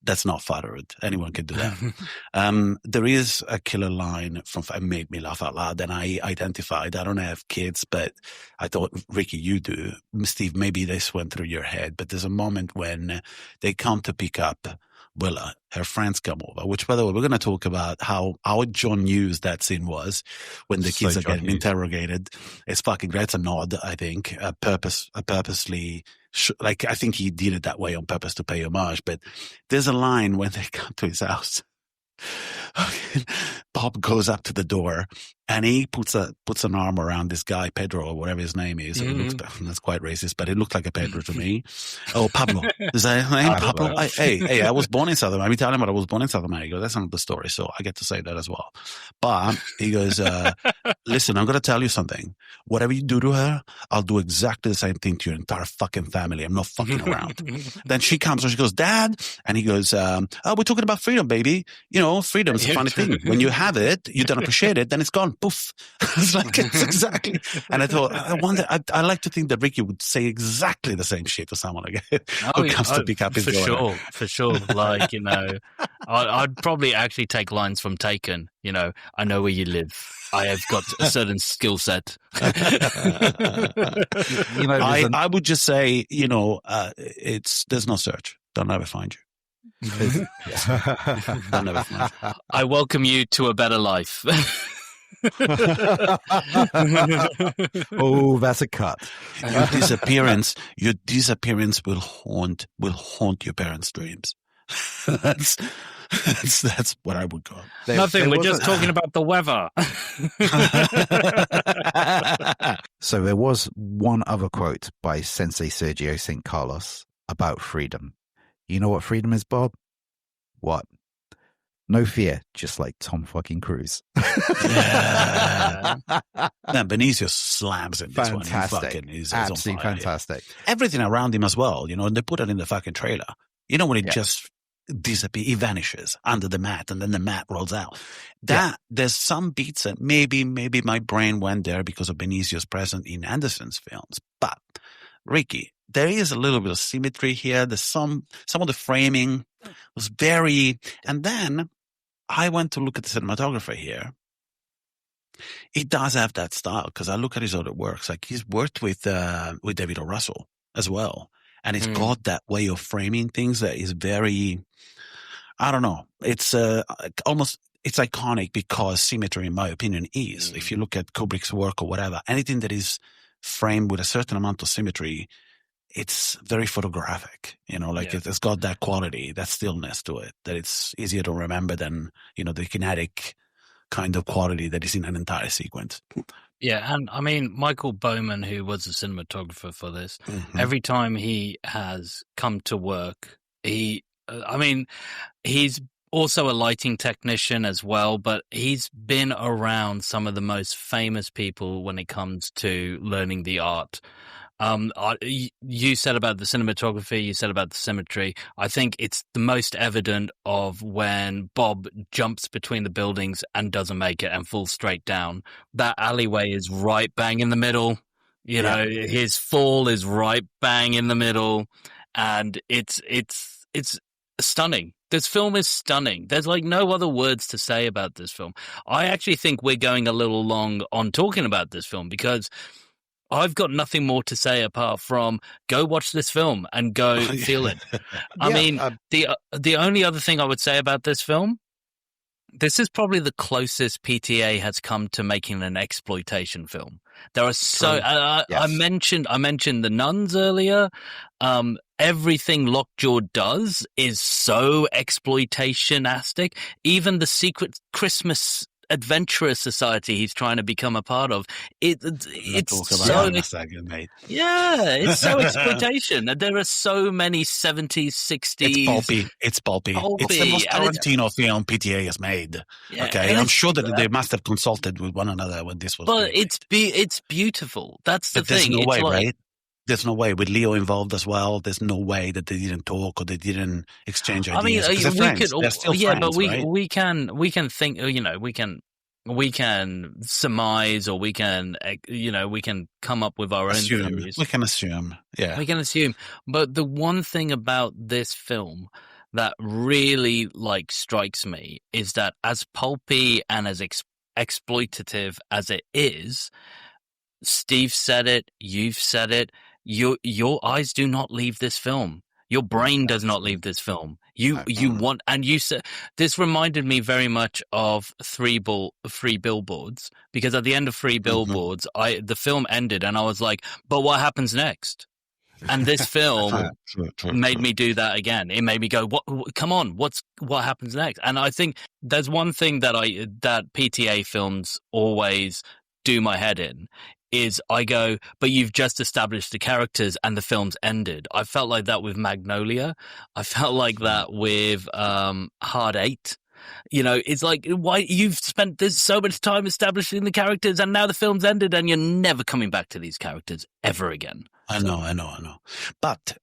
that's not fatherhood. Anyone can do that. There is a killer line from. It made me laugh out loud, and I identified. I don't have kids, but I thought, Ricky, you do. Steve, maybe this went through your head, but there's a moment when they come to pick up Willa. Her friends come over, which, by the way, we're going to talk about how John Hughes that scene was when the kids are getting interrogated. It's fucking great. It's a nod, I think, purposely. I think he did it that way on purpose to pay homage. But there's a line when they come to his house. Bob goes up to the door and he puts an arm around this guy, Pedro, or whatever his name is. That's quite racist, but it looked like a Pedro to me. Oh, Pablo. Is that his name? Pablo? Hey, I was born in South America. I'm Italian, but I was born in South America. That's not the story, so I get to say that as well. But he goes, listen, I'm going to tell you something. Whatever you do to her, I'll do exactly the same thing to your entire fucking family. I'm not fucking around. Then she comes and she goes, Dad. And he goes, we're talking about freedom, baby. Freedom is a funny thing. When you have it, you don't appreciate it, then it's gone. Poof. It's exactly. And I thought, I like to think that Ricky would say exactly the same shit to someone again who comes to pick up his daughter.
For sure. Like, I'd probably actually take lines from Taken. I know where you live. I have got a certain skill set.
I would just say, there's no search. They'll never find you. They'll never find you.
I welcome you to a better life.
Oh, that's a cut.
Your disappearance will haunt your parents' dreams. That's what I would go.
Nothing. We're just talking about the weather.
So there was one other quote by Sensei Sergio St. Carlos about freedom. You know what freedom is, Bob? What? No fear, just like Tom fucking Cruise.
Yeah. Benicio slams in this
fantastic.
One. He's
absolutely fantastic.
Everything around him as well, and they put it in the fucking trailer. When he just disappears, he vanishes under the mat, and then the mat rolls out. There's some beats that maybe my brain went there because of Benicio's presence in Anderson's films. But Ricky, there is a little bit of symmetry here. There's some of the framing was very, and then I went to look at the cinematographer here. He does have that style, because I look at his other works. Like, he's worked with David O. Russell as well. And it's got that way of framing things that is very, I don't know. It's almost, it's iconic because symmetry, in my opinion, is. If you look at Kubrick's work or whatever, anything that is framed with a certain amount of symmetry, it's very photographic. It's got that quality, that stillness to it, that it's easier to remember than, the kinetic kind of quality that is in an entire sequence.
Yeah, and I mean, Michael Bowman, who was the cinematographer for this, every time he has come to work, he's also a lighting technician as well, but he's been around some of the most famous people when it comes to learning the art. You said about the cinematography, you said about the symmetry. I think it's the most evident of when Bob jumps between the buildings and doesn't make it and falls straight down. That alleyway is right bang in the middle. His fall is right bang in the middle, and it's stunning. This film is stunning. There's like no other words to say about this film. I actually think we're going a little long on talking about this film, because I've got nothing more to say apart from go watch this film and go feel it. The only other thing I would say about this film, this is probably the closest PTA has come to making an exploitation film. There are I mentioned the Nuns earlier. Everything Lockjaw does is so exploitation-astic. Even the secret Christmas adventurous society he's trying to become a part of. It's so
mate.
Yeah, it's so exploitation. There are so many 70s, 60s.
It's pulpy. It's the most Tarantino film PTA has made. Yeah, okay, I'm sure that they must have consulted with one another when this was.
But it's beautiful. That's the thing.
There's no way, right? There's no way, with Leo involved as well. There's no way that they didn't talk or they didn't exchange ideas.
I mean,
they're friends. They're still friends,
but
right?
we can think. We can surmise, or we can come up with our own theories.
We can assume. Yeah,
we can assume. But the one thing about this film that really strikes me is that as pulpy and as exploitative as it is, Steve said it. You've said it. Your eyes do not leave this film. Your brain does not leave this film. You want, and you said this reminded me very much of Three Billboards, because at the end of Three Billboards, the film ended, and I was like, but what happens next? And this film made me do that again. It made me go, "What? Come on, what happens next?" And I think there's one thing that PTA films always do my head in. Is I go, but you've just established the characters and the film's ended. I felt like that with Magnolia. I felt like that with Hard Eight. It's like, why you've spent so much time establishing the characters and now the film's ended and you're never coming back to these characters ever again.
I know. But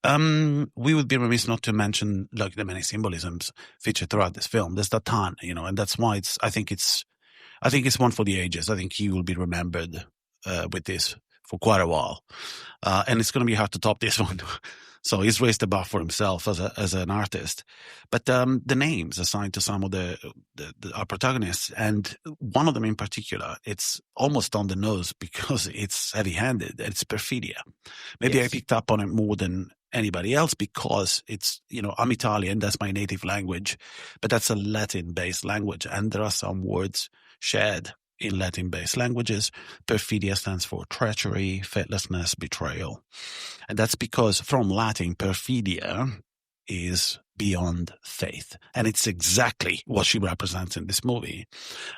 we would be remiss not to mention the many symbolisms featured throughout this film. There's a ton, and that's why I think it's one for the ages. I think he will be remembered with this for quite a while, and it's going to be hard to top this one. So he's raised the bar for himself as an artist. But the names assigned to some of our protagonists, and one of them in particular, it's almost on the nose because it's heavy-handed. It's Perfidia. Maybe I picked up on it more than anybody else because it's, I'm Italian, that's my native language, but that's a Latin-based language, and there are some words shared in Latin-based languages. Perfidia stands for treachery, faithlessness, betrayal. And that's because from Latin, perfidia is beyond faith. And it's exactly what she represents in this movie.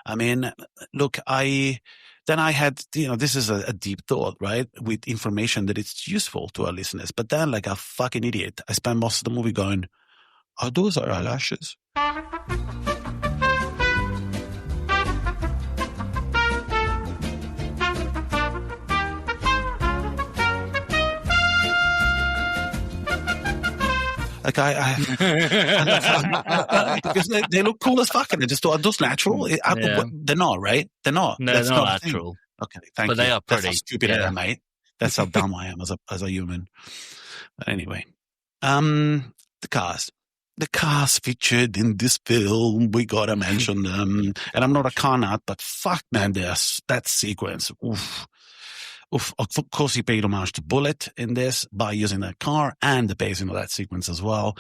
I mean, look, I had, this is a deep thought, right? With information that it's useful to our listeners. But then, like a fucking idiot, I spent most of the movie going, are those our eyelashes? Like because they look cool as fuck, and I just thought, are those natural? They're not, right? They're not.
No,
That's
they're not
not a thing.
natural.
Okay, thank you.
But they are
That's
pretty.
how stupid I am, mate. That's how dumb I am as a human. But anyway, the cars. The cars featured in this film, we gotta mention them. And I'm not a car nut, but fuck, man, that sequence. Oof. Of course, he paid homage to Bullet in this by using that car and the pacing of that sequence as well.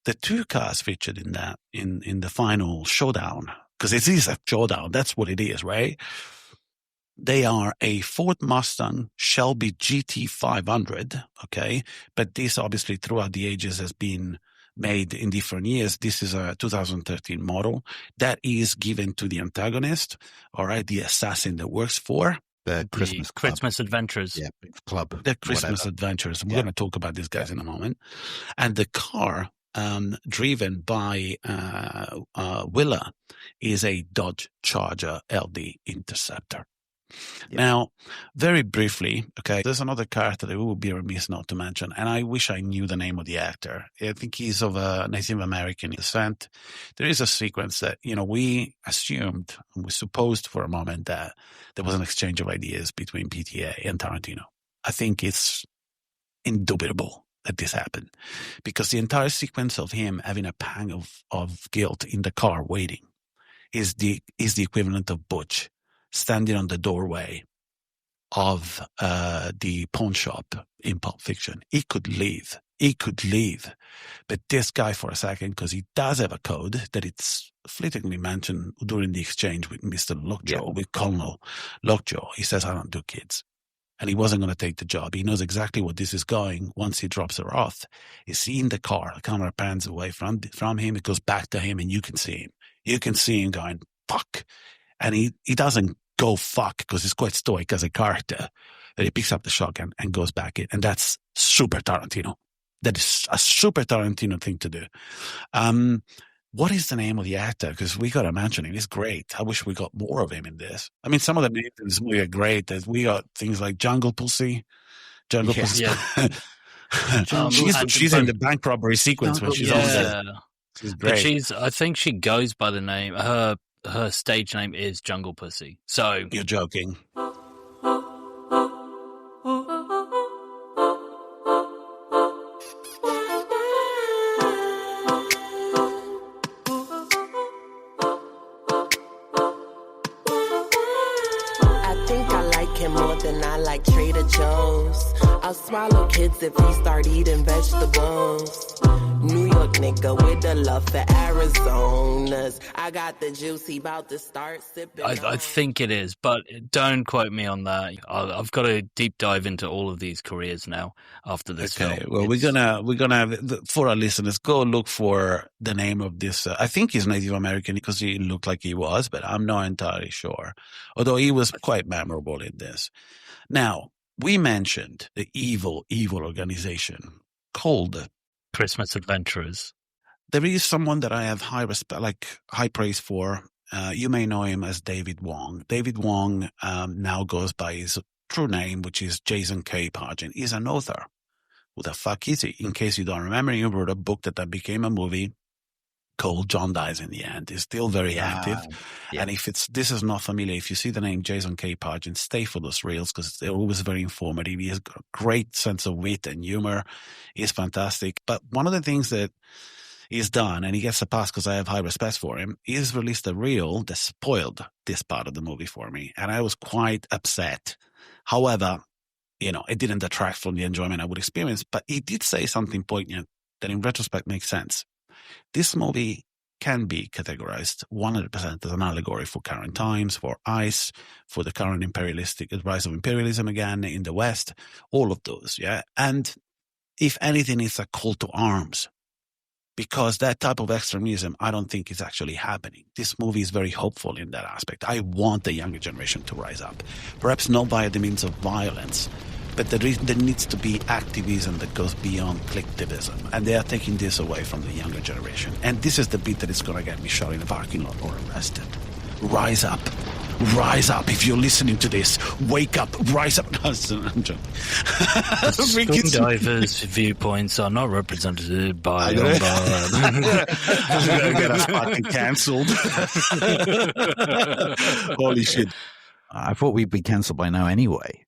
The two cars featured in that, in the final showdown, because it is a showdown, that's what it is, right? They are a Ford Mustang Shelby GT500, okay? But this obviously throughout the ages has been made in different years. This is a 2013 model that is given to the antagonist, all right, the assassin that works for
the
Christmas Adventures.
Yeah, club.
The Christmas Adventures. We're going to talk about these guys in a moment. And the car driven by Willa is a Dodge Charger LD Interceptor. Yeah. Now, very briefly, okay, there's another character that we would be remiss not to mention, and I wish I knew the name of the actor. I think he's of a Native American descent. There is a sequence that, we assumed, and we supposed for a moment that there was an exchange of ideas between PTA and Tarantino. I think it's indubitable that this happened, because the entire sequence of him having a pang of guilt in the car waiting is the equivalent of Butch standing on the doorway of the pawn shop in Pulp Fiction. He could leave. But this guy, for a second, because he does have a code that it's fleetingly mentioned during the exchange with Mr. Lockjaw, with Colonel Lockjaw. He says, I don't do kids. And he wasn't going to take the job. He knows exactly what this is going. Once he drops her off, he's in the car. The camera pans away from him. It goes back to him, and you can see him. You can see him going, fuck. And he doesn't go fuck because he's quite stoic as a character. That he picks up the shotgun and goes back in. And that's super Tarantino. That is a super Tarantino thing to do. What is the name of the actor? Because we got to mention him. He's great. I wish we got more of him in this. I mean, some of the names in this movie are great. We got things like Jungle Pussy. Pussy. Yeah. She's in the bank robbery sequence when she's on there. She's great.
But I think she goes by the name, her stage name is Jungle Pussy. So
you're joking.
More than I like Trader Joe's. I'll swallow kids if he start eating vegetables. New York nigga with the love for Arizonas. I got the juice, he about to start sipping.
I think it is, but don't quote me on that. I've got to deep dive into all of these careers now after this film.
Well, we're gonna have, for our listeners, go look for the name of this. I think he's Native American because he looked like he was, but I'm not entirely sure. Although he was quite memorable in this. Now, we mentioned the evil organization called
Christmas Adventurers.
There is someone that I have high praise for. You may know him as David Wong. David Wong now goes by his true name, which is Jason K. Pargin. He's an author. Who the fuck is he? In case you don't remember, he wrote a book that became a movie called John Dies in the End. He's still very active. Yeah. And if this is not familiar, if you see the name Jason K. Pargin, stay for those reels because they're always very informative. He has got a great sense of wit and humor. He's fantastic. But one of the things that he's done, and he gets a pass because I have high respect for him, he's released a reel that spoiled this part of the movie for me. And I was quite upset. However, it didn't detract from the enjoyment I would experience, but he did say something poignant that in retrospect makes sense. This movie can be categorized 100% as an allegory for current times, for ICE, for the current rise of imperialism again in the West, all of those, yeah? And if anything, it's a call to arms because that type of extremism, I don't think is actually happening. This movie is very hopeful in that aspect. I want the younger generation to rise up, perhaps not via the means of violence, but there needs to be activism that goes beyond collectivism. And they are taking this away from the younger generation. And this is the bit that is going to get me shot in a parking lot or arrested. rise up. Rise up. If you're listening to this, wake up, rise up. No, I'm joking.
Screendivers' viewpoints are not represented by
I'm gonna get us fucking cancelled. Holy shit.
I thought we'd be cancelled by now anyway.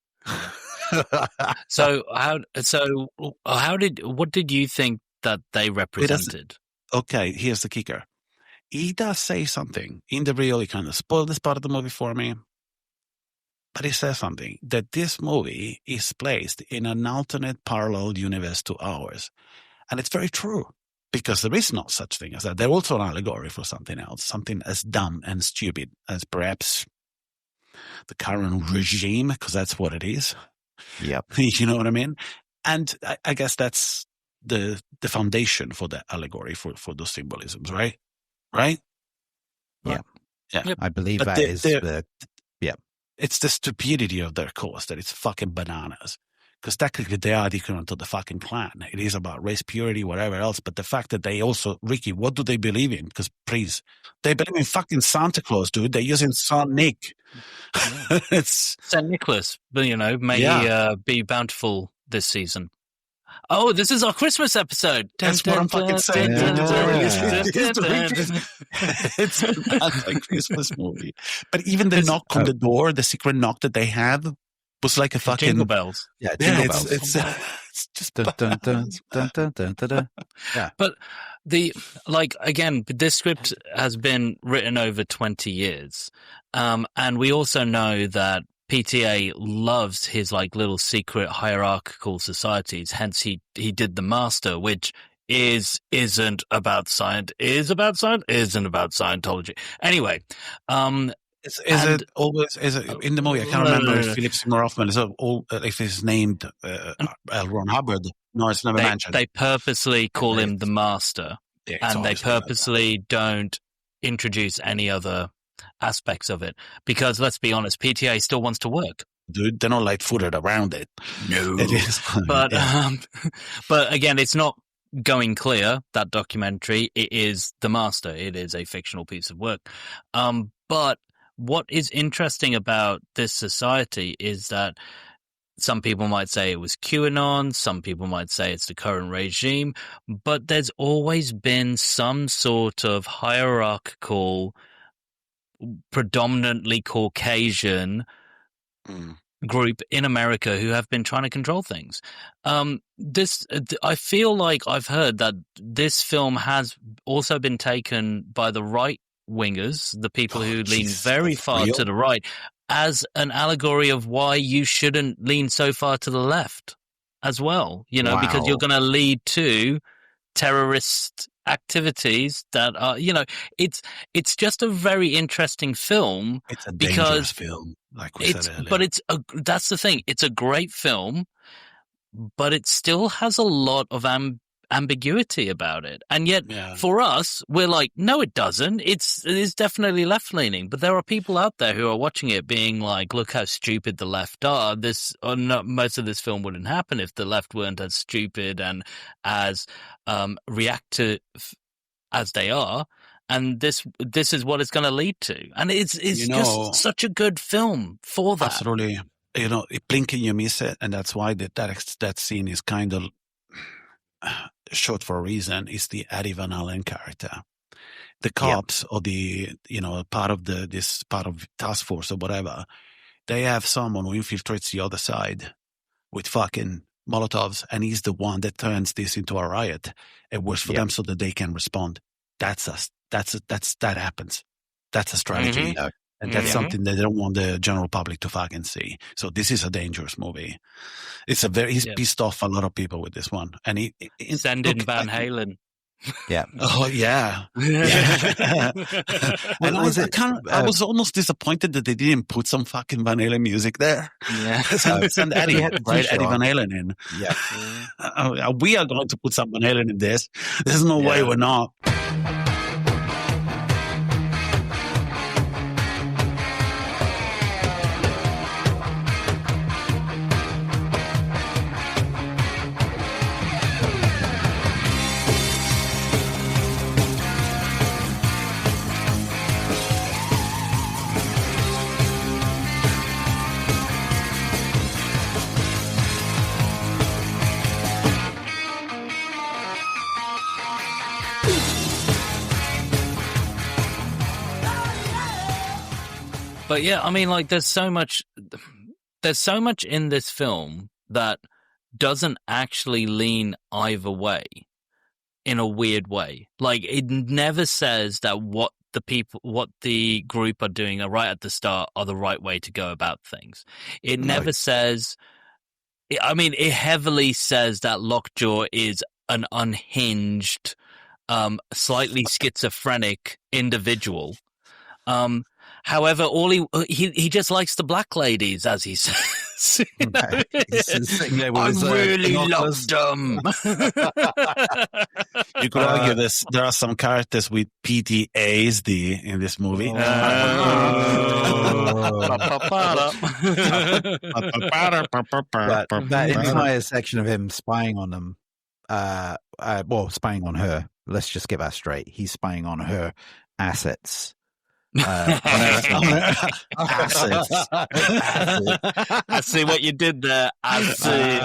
What did you think that they represented?
Okay, here's the kicker. He does say something in the reel. He kind of spoiled this part of the movie for me. But he says something that this movie is placed in an alternate parallel universe to ours. And it's very true, because there is no such thing as that. They're also an allegory for something else, something as dumb and stupid as perhaps the current regime, because that's what it is.
Yep.
You know what I mean? And I guess that's the foundation for the allegory, for those symbolisms, right? Right?
Yeah.
Yeah.
I believe
But
is the... Yeah.
It's the stupidity of their cause that it's fucking bananas. Because technically they are equivalent to the fucking Klan. It is about race purity, whatever else. But the fact that they also, Ricky, what do they believe in? Because please, they believe in fucking Santa Claus, dude. They're using Saint Nick.
Yeah.
It's
St. Nicholas, but may he be bountiful this season. Oh, this is our Christmas episode.
That's what I'm fucking saying. It's a Christmas movie. But even the knock on the door, the secret knock that they have, was like a fucking
Jingle bells.
Yeah, jingle bells.
It's just
Dun, dun, dun, dun, dun, dun, dun, dun. Yeah.
But again, this script has been written over 20 years. And we also know that PTA loves his little secret hierarchical societies. Hence, he did The Master, which isn't about science, isn't about Scientology. Anyway,
is it in the movie? I can't remember if Philip Seymour Hoffman if it's named L. Ron Hubbard. No, it's never mentioned.
They purposely call him The Master, and they purposely don't introduce any other aspects of it, because let's be honest, PTA still wants to work.
Dude, they're not light-footed around it.
No.
It is.
But but again, it's not going clear, that documentary. It is The Master. It is a fictional piece of work. But what is interesting about this society is that some people might say it was QAnon, some people might say it's the current regime, but there's always been some sort of hierarchical, predominantly Caucasian group in America who have been trying to control things. I feel like I've heard that this film has also been taken by the right wingers, the people who lean very far to the right, as an allegory of why you shouldn't lean so far to the left as well, because you're going to lead to terrorist activities that are, it's just a very interesting film.
It's a dangerous film, like we said earlier.
But that's the thing. It's a great film, but it still has a lot of ambiguity about it. And yet, for us, we're like, no, it doesn't. It is definitely left-leaning. But there are people out there who are watching it being like, look how stupid the left are. Most of this film wouldn't happen if the left weren't as stupid and as reactive as they are. And this is what it's going to lead to. And it's just such a good film for that.
Absolutely. Blink and you miss it. And that's why that scene is kind of short for a reason. Is the Eddie Van Halen character. The cops or the part of this part of task force or whatever, they have someone who infiltrates the other side with fucking Molotovs, and he's the one that turns this into a riot. It works for them so that they can respond. That happens. That's a strategy.
Mm-hmm.
And that's something that they don't want the general public to fucking see. So this is a dangerous movie. He's pissed off a lot of people with this one. And
send in Van Halen.
Yeah.
Oh yeah. And I was almost disappointed that they didn't put some fucking Van Halen music there.
Yeah.
Send Eddie Van Halen in.
Yeah.
We are going to put some Van Halen in this. There's no way we're not.
But yeah, I mean, like, there's so much in this film that doesn't actually lean either way in a weird way. Like, it never says that what the group are doing right at the start are the right way to go about things. It never says, I mean, it heavily says that Lockjaw is an unhinged, slightly schizophrenic individual. However, all he just likes the black ladies, as he says. You know? I really love them.
You could argue this. There are some characters with PTSD in this movie.
But that entire section of him spying on them, spying on her. Let's just get that straight. He's spying on her assets.
I see what you did there. I see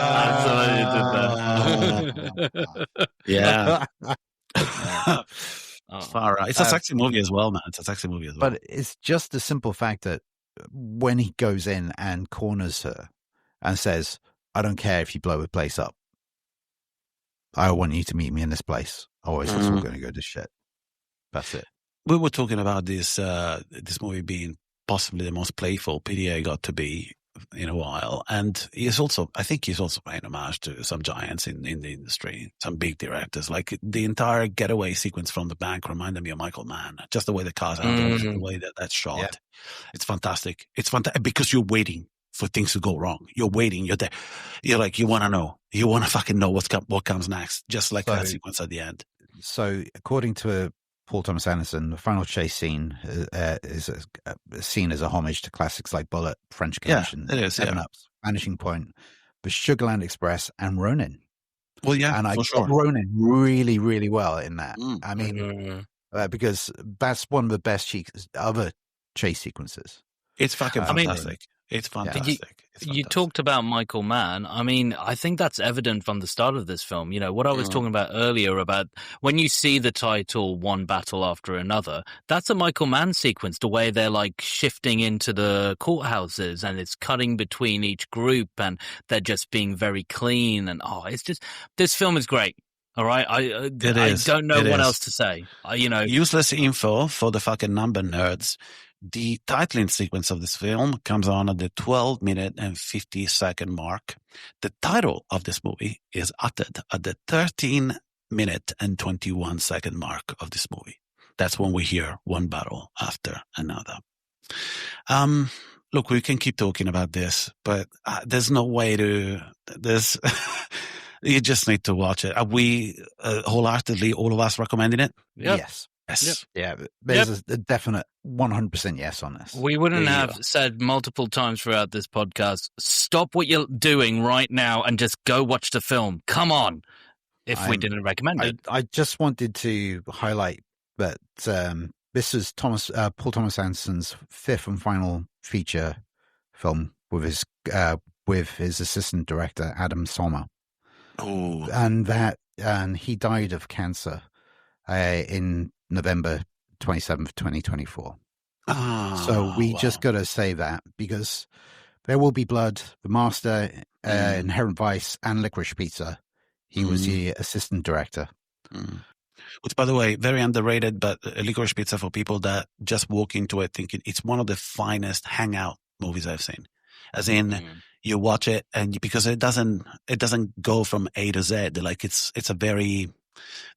what you did there.
Yeah. Far out. It's a sexy movie as well, man. It's a sexy movie as well.
But it's just the simple fact that when he goes in and corners her and says, I don't care if you blow the place up. I want you to meet me in this place. Otherwise, it's all going to go to shit. That's it.
We were talking about this movie being possibly the most playful PDA got to be in a while, and I think he's also paying homage to some giants in the industry, some big directors. Like the entire getaway sequence from the bank reminded me of Michael Mann. Just the way the cars are, the way that's shot, it's fantastic. It's fantastic because you're waiting for things to go wrong. You're waiting. You're there. You're like, you want to know. You want to fucking know what comes next. Just like that sequence at the end.
So, according to Paul Thomas Anderson, the final chase scene is seen as a homage to classics like Bullet, French Connection,
it is,
Seven Ups, Vanishing Point, the Sugarland Express, and Ronin.
Well, yeah,
and I got Ronin really, really well in that. I mean, because that's one of the best other chase sequences.
It's fucking fantastic. It's fantastic.
You talked about Michael Mann. I mean, I think that's evident from the start of this film. You know, what I was talking about earlier about when you see the title One Battle After Another, that's a Michael Mann sequence, the way they're like shifting into the courthouses and it's cutting between each group and they're just being very clean. And it's just, this film is great. All right. I don't know what else to say.
Useless info for the fucking number nerds. The titling sequence of this film comes on at the 12-minute and 50-second mark. The title of this movie is uttered at the 13-minute and 21-second mark of this movie. That's when we hear One Battle After Another. Look, we can keep talking about this, but there's no way to... You just need to watch it. Are we wholeheartedly, all of us, recommending it?
Yep.
Yes. Yes. Yep. Yeah. There's a definite 100% yes on this.
We wouldn't have said multiple times throughout this podcast, stop what you're doing right now and just go watch the film. Come on. If we didn't recommend it.
I just wanted to highlight that this is Paul Thomas Anderson's fifth and final feature film with his assistant director, Adam Sommer.
Oh.
And he died of cancer in November 27th, 2024. So we just got to say that because There Will Be Blood, The Master, Inherent Vice, and Licorice Pizza. He was the assistant director.
Which, by the way, very underrated, but Licorice Pizza, for people that just walk into it thinking it's one of the finest hangout movies I've seen. As in, you watch it and because it doesn't go from A to Z. Like it's a very,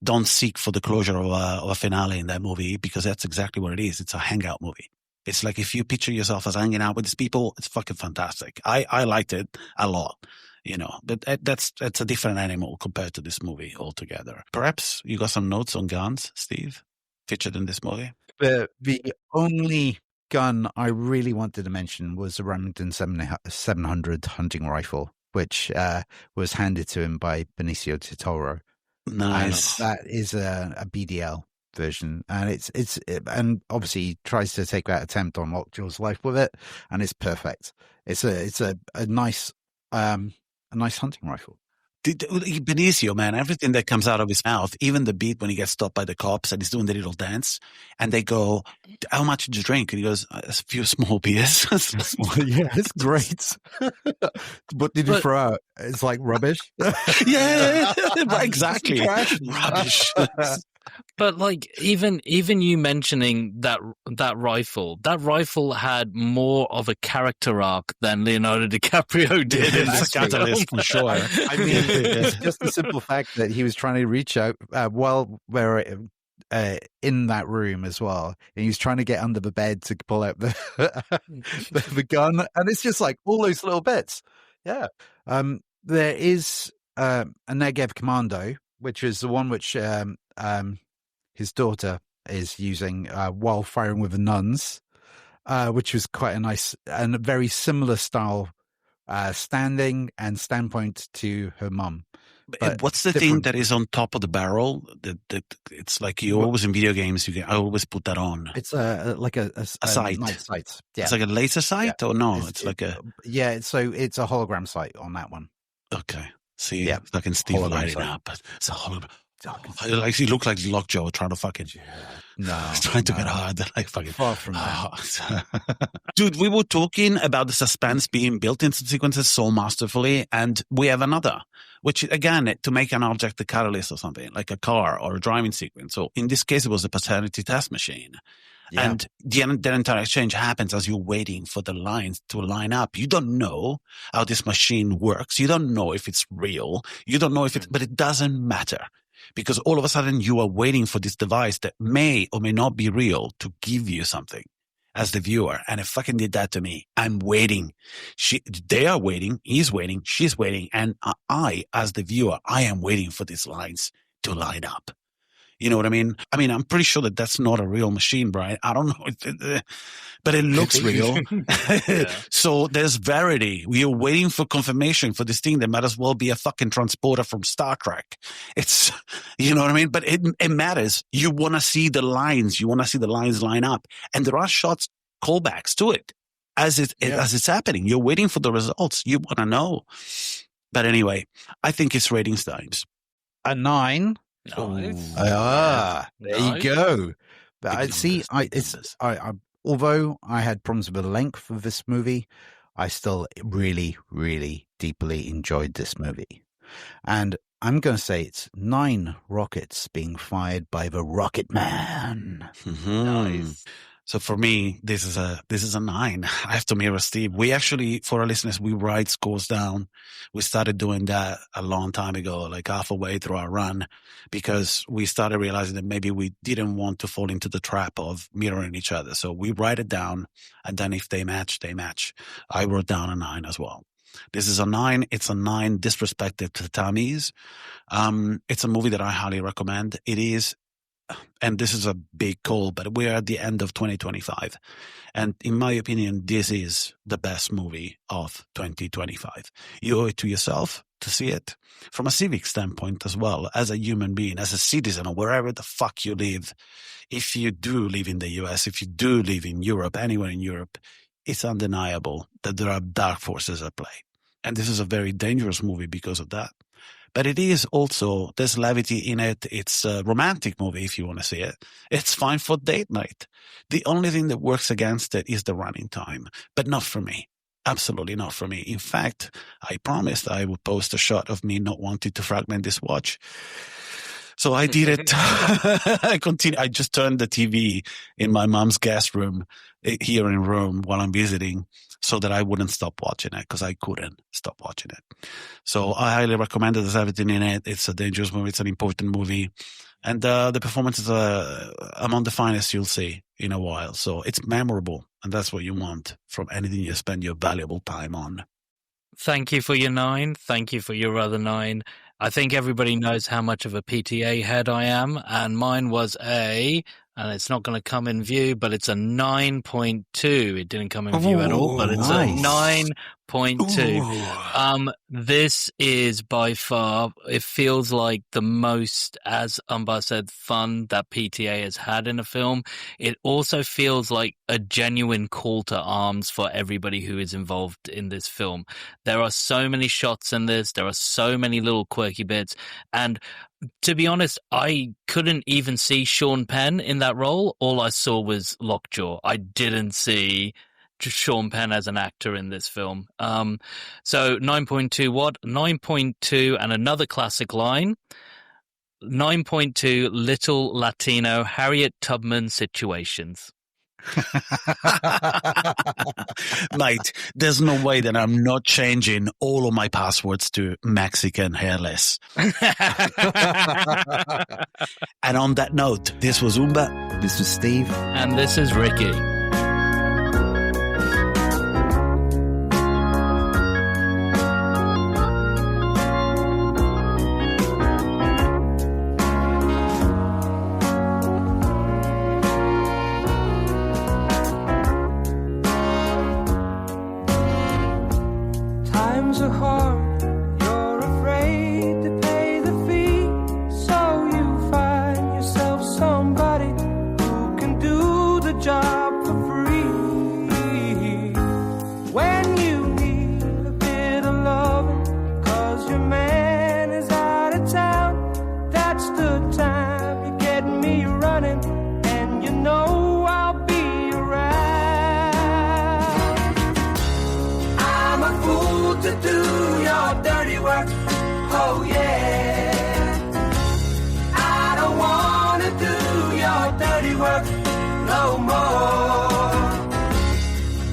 don't seek for the closure of a finale in that movie because that's exactly what it is. It's a hangout movie. It's like if you picture yourself as hanging out with these people, it's fucking fantastic. I liked it a lot, you know, but that's a different animal compared to this movie altogether. Perhaps you got some notes on guns, Steve, featured in this movie?
The only gun I really wanted to mention was the Remington 700 hunting rifle, which was handed to him by Benicio Del Toro.
Nice.
And that is a BDL version, and and obviously he tries to take that attempt on Lockjaw's life with it, and it's perfect. It's a nice hunting rifle.
Benicio, man, everything that comes out of his mouth, even the beat when he gets stopped by the cops and he's doing the little dance, and they go, "How much did you drink?" And he goes, "A few small beers."
Yeah, it's great. What did you throw out? It's like rubbish.
Yeah, exactly.
Trash.
Rubbish.
But like even you mentioning that rifle had more of a character arc than Leonardo DiCaprio did in this
catalyst for sure.
I mean, it's just the simple fact that he was trying to reach out while we're in that room as well, and he was trying to get under the bed to pull out the the gun, and it's just like all those little bits. Yeah. There is a Negev Commando, which is the one which his daughter is using while firing with the nuns, which was quite a nice and a very similar style standing and standpoint to her mum.
But what's the thing that is on top of the barrel? That it's like you always in video games. I always put that on.
It's like a
sight.
Night sight. Yeah.
It's like a laser sight, or no? It's like a
So it's a hologram sight on that one.
Okay. See, fucking Steve lighting up. It's a hologram. Like he looked like Lockjaw trying to fucking he's trying to get hard. Like fucking
far from that.
Dude, we were talking about the suspense being built into sequences so masterfully, and we have another, which again, to make an object a catalyst or something like a car or a driving sequence. So in this case, it was a paternity test machine. Yeah. And the entire exchange happens as you're waiting for the lines to line up. You don't know how this machine works. You don't know if it's real. You don't know if but it doesn't matter. Because all of a sudden you are waiting for this device that may or may not be real to give you something as the viewer. And it fucking did that to me. I'm waiting. They are waiting. He's waiting. She's waiting. And I, as the viewer, I am waiting for these lines to line up. You know what I mean? I mean, I'm pretty sure that that's not a real machine, Brian. I don't know. But it looks real. So there's verity. We are waiting for confirmation for this thing that might as well be a fucking transporter from Star Trek. It's, you know what I mean? But it matters. You want to see the lines. You want to see the lines line up. And there are shots, callbacks to it as it's happening. You're waiting for the results. You want to know. But anyway, I think it's ratings times.
A 9.
Nice.
There you go. Although I had problems with the length of this movie, I still really, really deeply enjoyed this movie. And I'm going to say it's 9 rockets being fired by the Rocket Man.
Mm-hmm. Nice. So for me, this is a 9. I have to mirror Steve. We actually, for our listeners, we write scores down. We started doing that a long time ago, like halfway through our run, because we started realizing that maybe we didn't want to fall into the trap of mirroring each other. So we write it down, and then if they match, they match. I wrote down a 9 as well. This is a 9. It's a 9 disrespected to the Tommies. It's a movie that I highly recommend. It is. And this is a big call, but we're at the end of 2025. And in my opinion, this is the best movie of 2025. You owe it to yourself to see it from a civic standpoint as well, as a human being, as a citizen, or wherever the fuck you live. If you do live in the US, if you do live in Europe, anywhere in Europe, it's undeniable that there are dark forces at play. And this is a very dangerous movie because of that. But it is also, there's levity in it. It's a romantic movie if you want to see it. It's fine for date night. The only thing that works against it is the running time, but not for me. Absolutely not for me. In fact, I promised I would post a shot of me not wanting to fragment this watch. So I did it. I just turned the TV in my mom's guest room here in Rome while I'm visiting, so that I wouldn't stop watching it, because I couldn't stop watching it. So I highly recommend it. There's everything in it. It's a dangerous movie. It's an important movie. And the performances are among the finest you'll see in a while. So it's memorable, and that's what you want from anything you spend your valuable time on.
Thank you for your 9. Thank you for your other 9. I think everybody knows how much of a PTA head I am, and mine was and it's not going to come in view, but it's a 9.2. It didn't come in view at all, but it's a 9.2. This is by far, it feels like the most, as Umba said, fun that PTA has had in a film. It also feels like a genuine call to arms for everybody who is involved in this film. There are so many shots in this. There are so many little quirky bits. And to be honest, I couldn't even see Sean Penn in that role. All I saw was Lockjaw. I didn't see Sean Penn as an actor in this film. So 9.2 what? 9.2 and another classic line. 9.2 little Latino Harriet Tubman situations.
Mate, there's no way that I'm not changing all of my passwords to Mexican hairless. And on that note, this was Umba.
This was Steve.
And this is Ricky.
Times are hard, you're afraid to pay the fee, so you find yourself somebody who can do the job for free. When you need a bit of loving, 'cause your man is out of town, that's the time you get me running, and you know I'll be around. I'm a fool to do your dirty work, oh yeah. I don't wanna do your dirty work no more.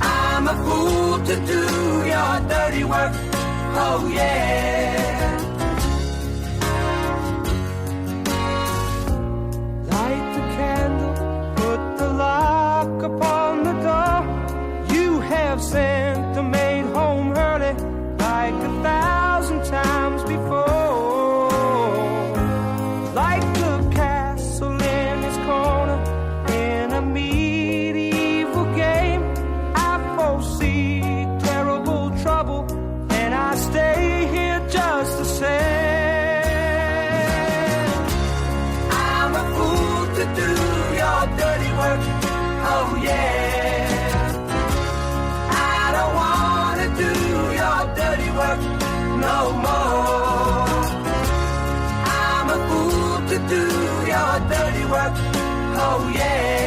I'm a fool to do your dirty work, oh yeah. Light the candle, put the lock upon the door. You have sent the maid home early like 1,000 times before. Like the castle in its corner in a medieval game, I foresee terrible trouble, and I stay here just the same. I'm a fool to do your dirty work, oh yeah. I don't wanna do your dirty work no more. I'm a fool to do your dirty work, oh yeah.